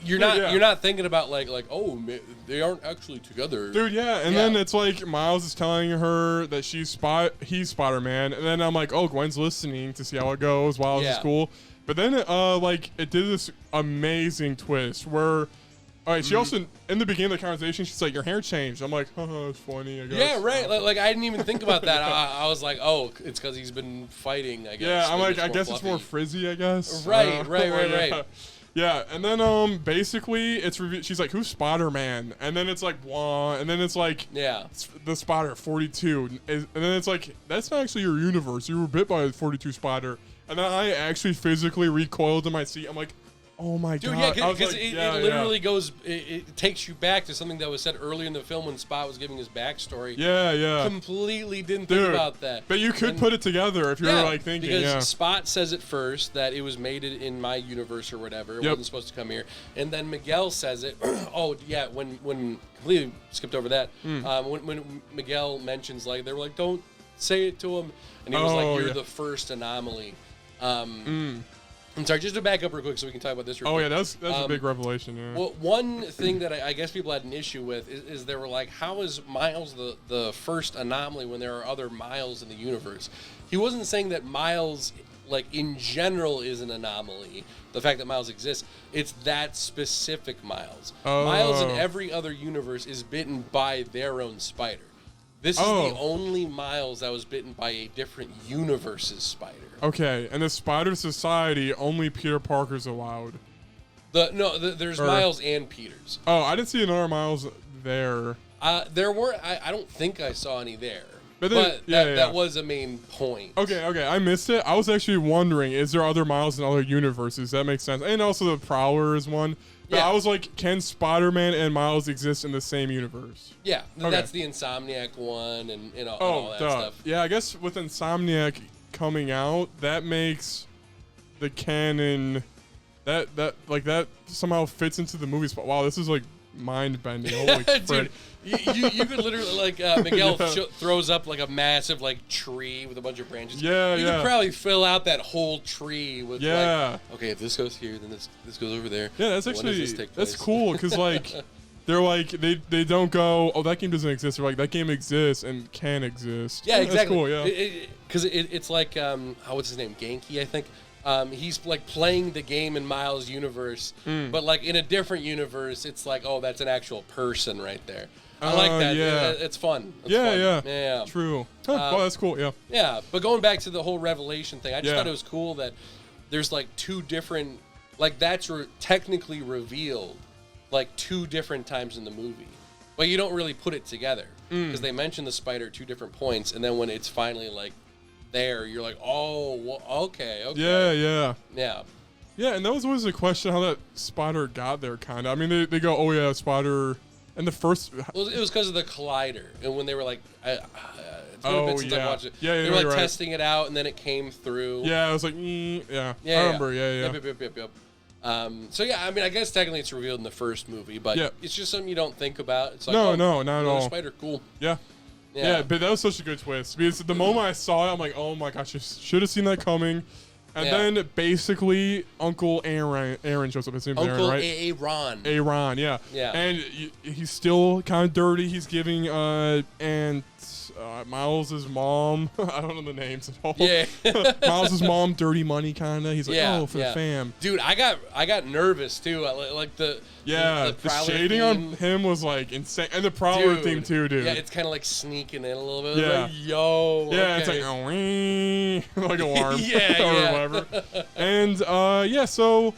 You're not thinking about they aren't actually together, dude. Yeah, and then it's Miles is telling her that he's Spider-Man, and then I'm like, oh, Gwen's listening to see how it goes while it's school. But then it did this amazing twist where, all right, she also in the beginning of the conversation she's like, your hair changed. I'm like, it's funny, I guess. Yeah, right. I didn't even think about that. I was like, oh, it's because he's been fighting, I guess. Yeah, I'm like, I guess it's more frizzy, I guess. Right. Yeah, and then basically it's she's like, who's Spider-Man? And then it's like, blah, and then it's like, the Spider 42, and then it's like, that's not actually your universe. You were bit by a 42 Spider, and then I actually physically recoiled in my seat. I'm like, oh my god, yeah, because it literally goes. It takes you back to something that was said earlier in the film when Spot was giving his backstory. Yeah. Completely didn't think about that. But you could put it together if you're thinking. Because Spot says it first that it was made in my universe or whatever. It wasn't supposed to come here, and then Miguel says it. When completely skipped over that. When Miguel mentions they were like, don't say it to him, and he was like, you're the first anomaly. I'm sorry, just to back up real quick so we can talk about this real quick. Oh, yeah, that's a big revelation, yeah. Well, one thing that I guess people had an issue with is they were like, how is Miles the first anomaly when there are other Miles in the universe? He wasn't saying that Miles, in general, is an anomaly. The fact that Miles exists, it's that specific Miles. Miles in every other universe is bitten by their own spider. This is the only Miles that was bitten by a different universe's spider. Okay, and the Spider Society, only Peter Parker's allowed. There's Miles and Peters. Oh, I didn't see another Miles there. There weren't. I don't think I saw any there. But then, that was a main point. Okay, I missed it. I was actually wondering, is there other Miles in other universes? That makes sense. And also the Prowler is one. But I was like, can Spider-Man and Miles exist in the same universe? Yeah, that's the Insomniac one and all that stuff. Yeah, I guess with Insomniac coming out, that makes the canon that somehow fits into the movie spot. Wow, this is mind bending. Holy dude, you could literally Miguel throws up a massive tree with a bunch of branches. You could probably fill out that whole tree with okay, if this goes here, then this goes over there. Yeah, that's actually that's cool because they're they don't go, oh, that game doesn't exist. They're like, that game exists and can exist. Yeah, exactly. That's cool. Yeah, because it's what's his name, Genki, I think. He's playing the game in Miles' universe, but in a different universe, it's oh, that's an actual person right there. I like that. Yeah. It's fun. Yeah. True. Oh, that's cool. Yeah. Yeah, but going back to the whole Revelation thing, I just thought it was cool that there's two different, that's technically revealed two different times in the movie, but you don't really put it together because they mention the spider at two different points, and then when it's finally there, you're like, oh, well, okay. Yeah. And that was always a question how that spider got there, kind of. I mean, they go, oh yeah, spider, and the first. Well, it was because of the collider, and when they were been a bit since I watched it. Yeah, they were like testing it out, and then it came through. Yeah, I was like, I remember. Yeah. Yep. So yeah, I mean, I guess technically it's revealed in the first movie, but it's just something you don't think about. It's like, no, not at all. Spider, cool. Yeah, but that was such a good twist because the moment I saw it, I'm like, oh my gosh, I should have seen that coming. And then basically Uncle Aaron shows up. His name's Aaron, right? Aaron, yeah. And he's still kind of dirty. He's giving Miles' mom, I don't know the names at all. Yeah. Miles' mom dirty money kind of. He's like, for the fam. Dude, I got nervous too. Like the shading theme. on him was like insane, and the Prowler theme too, dude. Yeah, it's kind of like sneaking in a little bit. Yeah, like, yo. Yeah, okay. It's like like alarm. or whatever. And so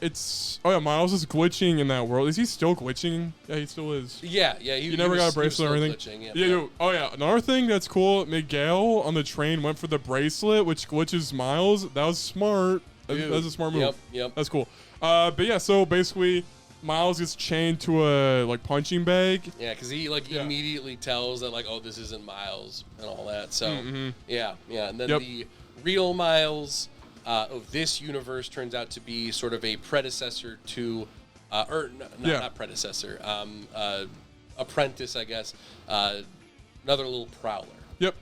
it's Miles is glitching in that world. Is he still glitching? Yeah, he still is. Yeah. He never got a bracelet or anything. Glitching, Dude. Oh yeah, another thing that's cool. Miguel on the train went for the bracelet, which glitches Miles. That was smart. That was a smart move. Yep. That's cool. But yeah, so basically, Miles gets chained to a like punching bag. Yeah, because he immediately tells that like, oh, this isn't Miles and all that. So and then the real Miles of this universe turns out to be sort of a predecessor to, not predecessor, apprentice, I guess, another little Prowler. Yep,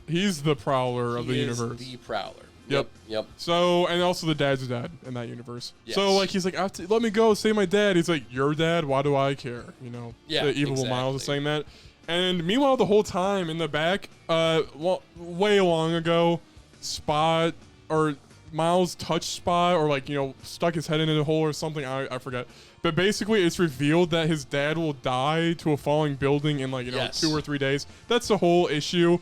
he's the Prowler of the universe. The Prowler. Yep. So, and also the dad's dad in that universe. Yes. So, like, he's like, let me go, save my dad. He's like, your dad? Why do I care? You know? Yeah, the evil Miles is saying that. And meanwhile, the whole time in the back, way long ago, Spot, or Miles touched Spot, or like, stuck his head in a hole or something. I forget. But basically, it's revealed that his dad will die to a falling building in 2 or 3 days. That's the whole issue.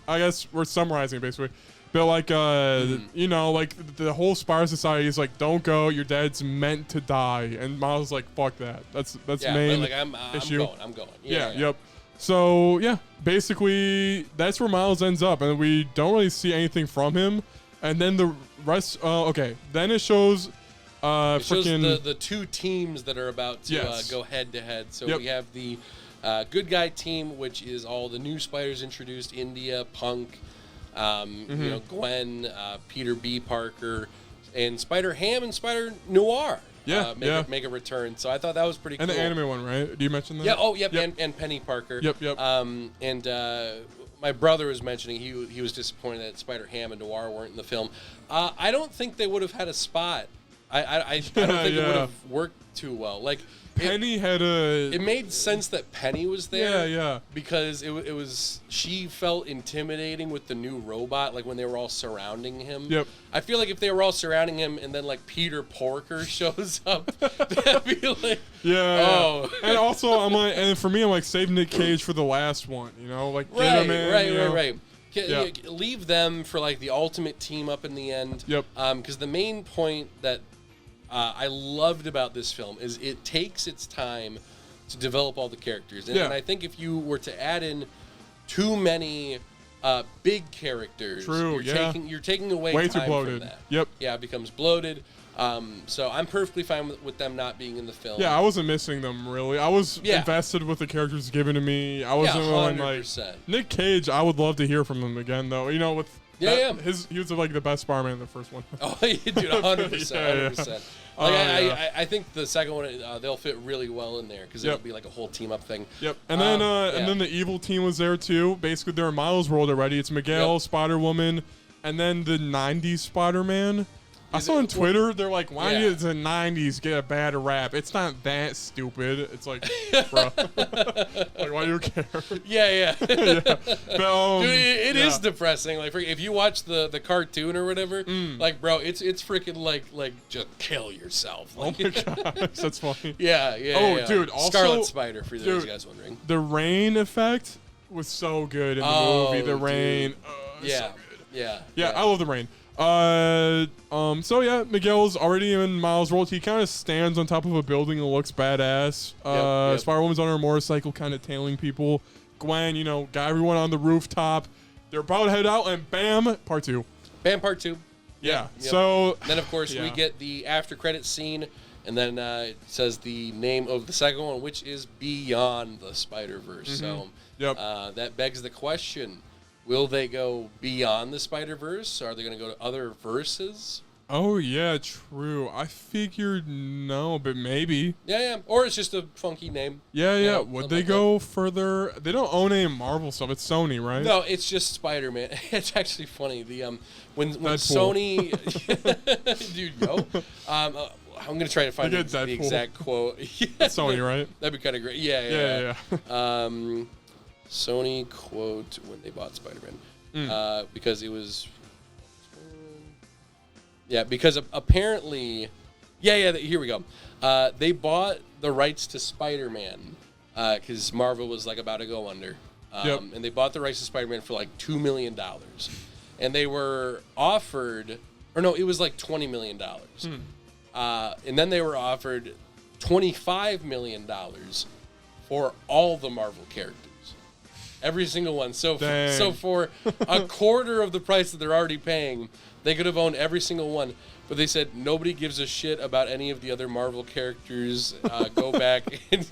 I guess we're summarizing basically. But like, the whole Spire Society is like, don't go. Your dad's meant to die. And Miles is like, fuck that. That's the main issue. I'm going. Yep. So basically that's where Miles ends up, and we don't really see anything from him. And then the rest. Then it shows. It shows the two teams that are about to go head to head. So we have the good guy team, which is all the new spiders introduced: India, Punk. Gwen, Peter B. Parker, and Spider Ham and Spider Noir make a return. So I thought that was pretty cool. And the anime one, right? Do you mention that? Yeah, yep. And Penny Parker. Yep. My brother was mentioning he was disappointed that Spider Ham and Noir weren't in the film. I don't think they would have had a spot. I don't think it would have worked too well. Like, Penny it made sense that Penny was there. Yeah. Because it was she felt intimidating with the new robot, like when they were all surrounding him. Yep. I feel like if they were all surrounding him and then like Peter Porker shows up, that'd be like And also I'm like, and for me I'm like, save Nick Cage for the last one, like get him in, right. Leave them for like the ultimate team up in the end. Yep. Because the main point that I loved about this film is it takes its time to develop all the characters. And I think if you were to add in too many big characters, you're taking away way time too bloated. from that. Yep. Yeah, it becomes bloated. So I'm perfectly fine with them not being in the film. Yeah, I wasn't missing them, really. I was invested with the characters given to me. I wasn't like Nick Cage, I would love to hear from him again, though. He was like the best Spider-Man in the first one. Oh, dude, 100%. I think the second one they'll fit really well in there because it'll be like a whole team up thing. Yep. And then the evil team was there too. Basically, they're in Miles' world already. It's Miguel, Spider-Woman, and then the '90s Spider-Man. I saw on Twitter, they're like, why did the 90s get a bad rap? It's not that stupid. It's like, bro. Like, why do you care? Yeah. But, dude, it is depressing. Like, if you watch the cartoon or whatever, like, bro, it's freaking like just kill yourself. Like, oh my gosh, that's funny. Yeah. Dude, also Scarlet Spider, for those guys wondering. The rain effect was so good in the movie. The rain. So good. Yeah, I love the rain. Miguel's already in Miles' world. He kind of stands on top of a building and looks badass. Spider-Woman's on her motorcycle kind of tailing people. Gwen, got everyone on the rooftop. They're about to head out, and bam, part two. Yeah. So then, of course, we get the after credits scene, and then it says the name of the second one, which is Beyond the Spider-Verse. So Yep. That begs the question: will they go beyond the Spider-Verse? Are they going to go to other verses? Oh, yeah, true. I figured no, but maybe. Yeah. Or it's just a funky name. Yeah. Would they go further? They don't own any Marvel stuff. It's Sony, right? No, it's just Spider-Man. It's actually funny. When Sony, dude, I'm gonna try to find the exact quote. Sony, right? That'd be kind of great. Yeah. Sony quote when they bought Spider-Man, because it was. Yeah, because apparently, here we go. They bought the rights to Spider-Man because Marvel was like about to go under, and they bought the rights to Spider-Man for like $2 million, and they were offered, or no, it was like $20 million, and then they were offered $25 million for all the Marvel characters, every single one. So for a quarter of the price that they're already paying. They could have owned every single one, but they said nobody gives a shit about any of the other Marvel characters. Go back and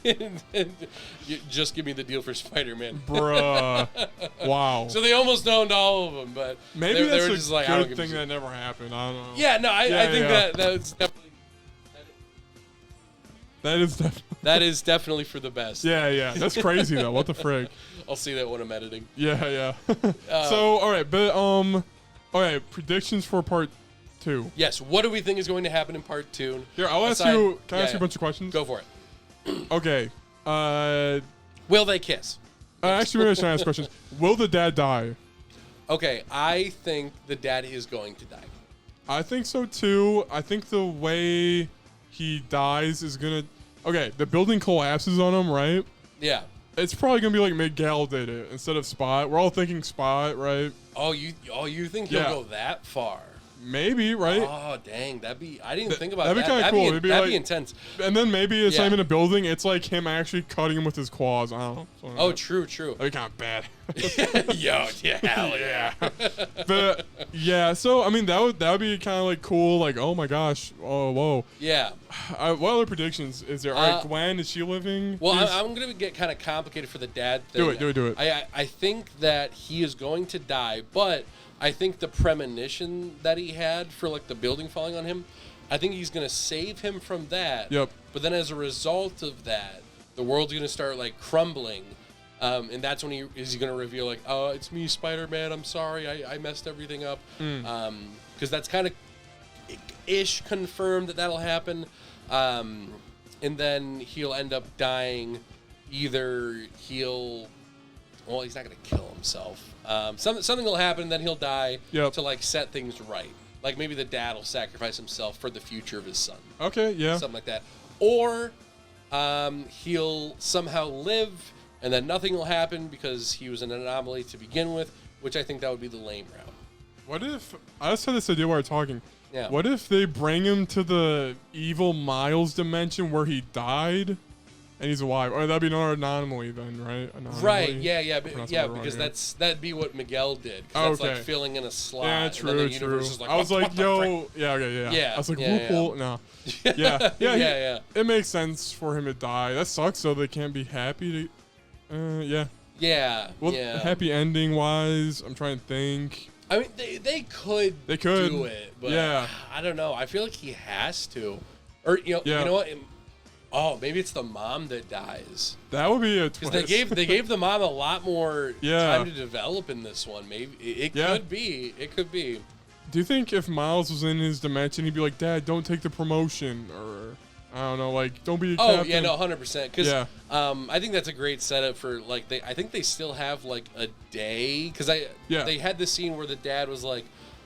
just give me the deal for Spider-Man. Bruh. Wow. So they almost owned all of them, but maybe they were a just like, good thing that never happened. I don't know. Yeah, no, I think that's definitely... That is definitely for the best. Yeah. That's crazy, though. What the frick? I'll see that when I'm editing. Yeah. So, all right, but... Okay, predictions for part 2. Yes, what do we think is going to happen in part 2? Here, I'll ask you. Can I ask you a bunch of questions? Go for it. Okay. Will they kiss? Actually, maybe I should ask questions. Will the dad die? Okay, I think the dad is going to die. I think so too. I think the way he dies is gonna. Okay, the building collapses on him, right? Yeah. It's probably gonna be like Miguel did it instead of Spot. We're all thinking Spot, right? Oh, you think he'll go that far? Maybe, right? Oh, dang, I didn't think about that. That'd be kind of cool. That'd be intense. And then maybe it's not even a building. It's like him actually cutting him with his claws. I don't know. Oh, true. That'd be kind of bad. Hell yeah. But yeah, so I mean that would be kind of like cool. Like, oh my gosh, oh whoa. Yeah. What other predictions is there? All right, Gwen, is she living? Well, I'm gonna get kind of complicated for the dad thing. Do it. I think that he is going to die, but I think the premonition that he had for like the building falling on him, I think he's gonna save him from that. Yep. But then as a result of that, the world's gonna start like crumbling, and that's when he's gonna reveal like, oh, it's me, Spider-Man. I'm sorry, I messed everything up. Because that's kind of ish confirmed that'll happen. And then he'll end up dying. Either he's not gonna kill himself. Something will happen, and then he'll die to like set things right. Like maybe the dad will sacrifice himself for the future of his son. Okay, yeah. Something like that. Or he'll somehow live, and then nothing will happen because he was an anomaly to begin with, which I think that would be the lame route. What if... I just had this idea while we were talking. Yeah. What if they bring him to the evil Miles dimension where he died? And he's alive. Or that'd be another anomaly then, right? Anomaly. Right, yeah, because that'd be what Miguel did. That's like filling in a slot. Yeah, true. Like, I was like, yo, yeah. I was like, loophole, no. Yeah. It makes sense for him to die. That sucks, though. They can't be happy to, Yeah. Well, happy ending wise, I'm trying to think. I mean, they could do it, but I don't know. I feel like he has to. Or, you know what? Oh, maybe it's the mom that dies. That would be a twist. Because they gave the mom a lot more time to develop in this one. Maybe it could be. It could be. Do you think if Miles was in his dimension, he'd be like, "Dad, don't take the promotion," or I don't know, like, don't be a captain? Oh yeah, no, 100%. Because I think that's a great setup for like I think they still have like a day because they had this scene where the dad was like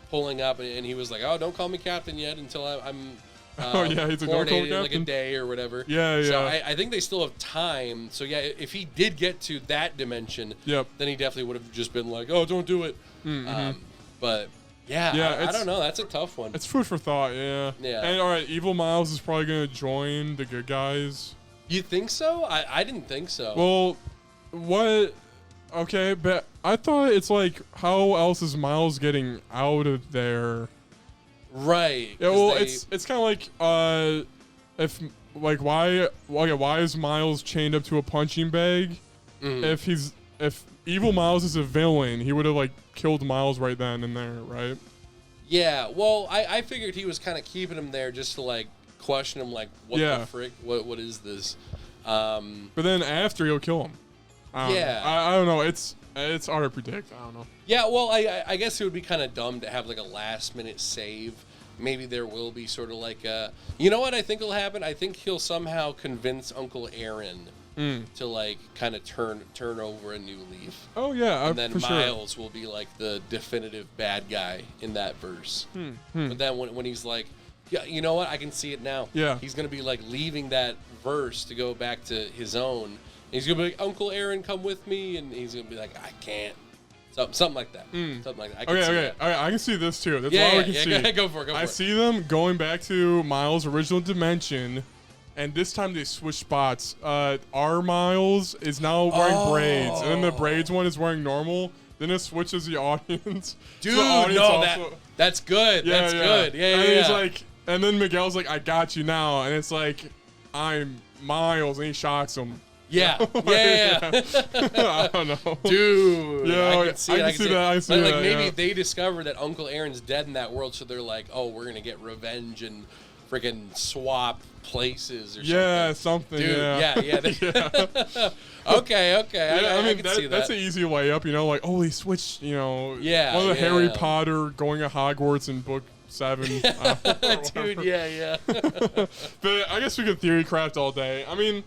pulling up and he was like, "Oh, don't call me captain yet until I'm." He's like, don't call me in like a day or whatever. Yeah. So I think they still have time. So yeah, if he did get to that dimension, then he definitely would have just been like, "Oh, don't do it." But I don't know. That's a tough one. It's food for thought. Yeah. And all right, Evil Miles is probably gonna join the good guys. You think so? I didn't think so. Well, what? Okay, but I thought it's like, how else is Miles getting out of there? Right. Yeah, well, it's kind of like if like why is Miles chained up to a punching bag? If if evil Miles is a villain, he would have like killed Miles right then and there, right? Yeah. Well, I figured he was kind of keeping him there just to like question him, like, what the frick? What is this? But then after he'll kill him. I don't know. It's hard to predict. I don't know. Yeah. Well, I guess it would be kind of dumb to have like a last minute save. Maybe there will be sort of like you know what I think will happen? I think he'll somehow convince Uncle Aaron to like kind of turn over a new leaf. Oh yeah, and then Miles will be like the definitive bad guy in that verse. But then when he's like, yeah, you know what? I can see it now. Yeah, he's gonna be like leaving that verse to go back to his own. And he's gonna be like, Uncle Aaron, come with me, and he's gonna be like, I can't. Something like that. Something like that. I can see that. Okay, I can see this too. That's all I can see. Go for it. I see them going back to Miles' original dimension, and this time they switch spots. Our Miles is now wearing braids, and then the braids one is wearing normal. Then it switches the audience. Dude, that's good. That's good. Yeah, and he's like, and then Miguel's like, I got you now, and it's like, I'm Miles, and he shocks him. Yeah. I don't know. Dude. Yeah, I can see that. Like maybe they discover that Uncle Aaron's dead in that world, so they're like, oh, we're going to get revenge and freaking swap places or something. Yeah, something. Dude, yeah. Okay. Yeah, I mean, can see that. That's an easy way up, you know, like, oh, they switched, you know. One of the Harry Potter going to Hogwarts in book 7. Dude, yeah. But I guess we could theory craft all day. I mean,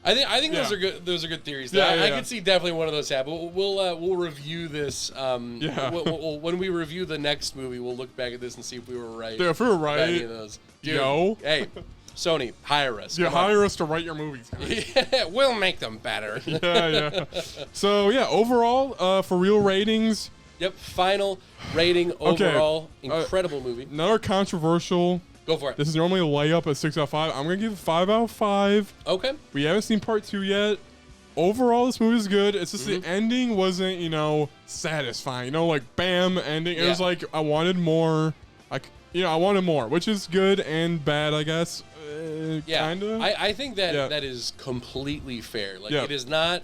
I think those are good. Those are good theories. I could see definitely one of those happen. We'll review this. When we review the next movie, we'll look back at this and see if we were right. Yeah, if we were right, any of those. Dude, hey, Sony, hire us. Yeah, hire us to write your movies, guys. Yeah, we'll make them better. Yeah. So yeah, overall, for real ratings. Yep, final rating overall. Incredible movie. Another controversial. Go for it. This is normally a layup at 6 out of 5. I'm going to give it 5 out of 5. Okay. We haven't seen part 2 yet. Overall, this movie is good. It's just the ending wasn't, you know, satisfying. You know, like, bam, ending. It was like, I wanted more. I wanted more, which is good and bad, I guess. Kind of. I think that is completely fair. Like, it is not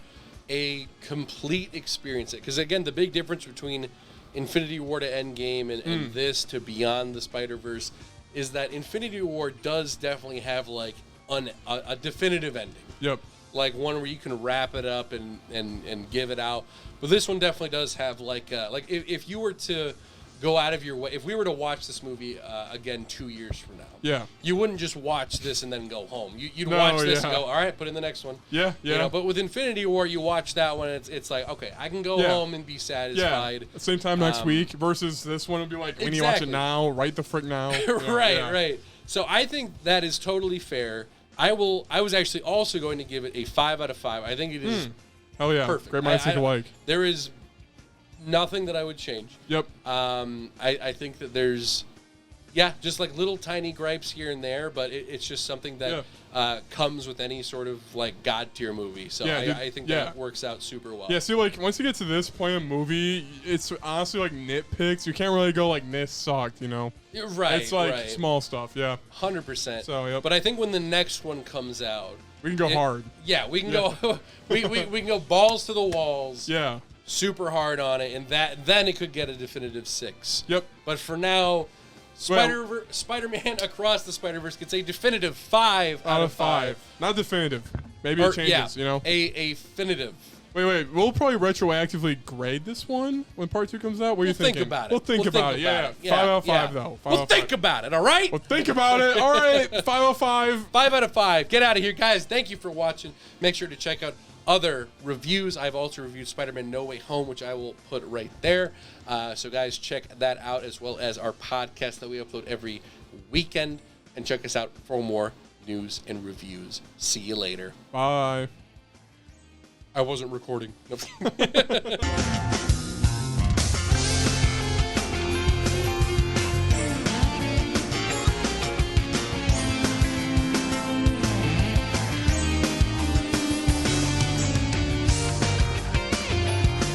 a complete experience. Because, again, the big difference between Infinity War to Endgame and this to Beyond the Spider-Verse is that Infinity War does definitely have like a definitive ending. Yep. Like one where you can wrap it up and give it out. But this one definitely does have like if you were to go out of your way, if we were to watch this movie again 2 years from now, you wouldn't just watch this and then go home. You'd watch this and go, all right, put in the next one. Yeah. You know, but with Infinity War, you watch that one, it's like, okay, I can go home and be satisfied. Yeah. Same time next week versus this one would be like, we need to watch it now, right the frick now. Right. So I think that is totally fair. I was actually also going to give it a 5 out of 5. I think it is hell yeah, perfect. Great minds think alike. There is nothing that I would change. Yep. I think that there's, just like little tiny gripes here and there, but it's just something that comes with any sort of like God tier movie. So I think that works out super well. Yeah, see, like once you get to this point in the movie, it's honestly like nitpicks. You can't really go like this sucked, you know? Right. It's like small stuff, 100%. So But I think when the next one comes out, we can go hard. Yeah, we can go. we can go balls to the walls. Yeah. Super hard on it, and then it could get a definitive 6. Yep. But for now, Spider-Man Across the Spider-Verse gets a definitive 5 out of 5. Not definitive. Maybe it changes, you know? A definitive. Wait. We'll probably retroactively grade this one when part 2 comes out. What are you thinking? We'll think about it. Yeah. 5 out of 5, though. We'll think about it, all right? We'll think about it. All right. 5 out of 5. 5 out of 5. Get out of here, guys. Thank you for watching. Make sure to check out other reviews. I've also reviewed Spider-Man No Way Home, which I will put right there. So, guys, check that out, as well as our podcast that we upload every weekend. And check us out for more news and reviews. See you later. Bye. I wasn't recording. Nope.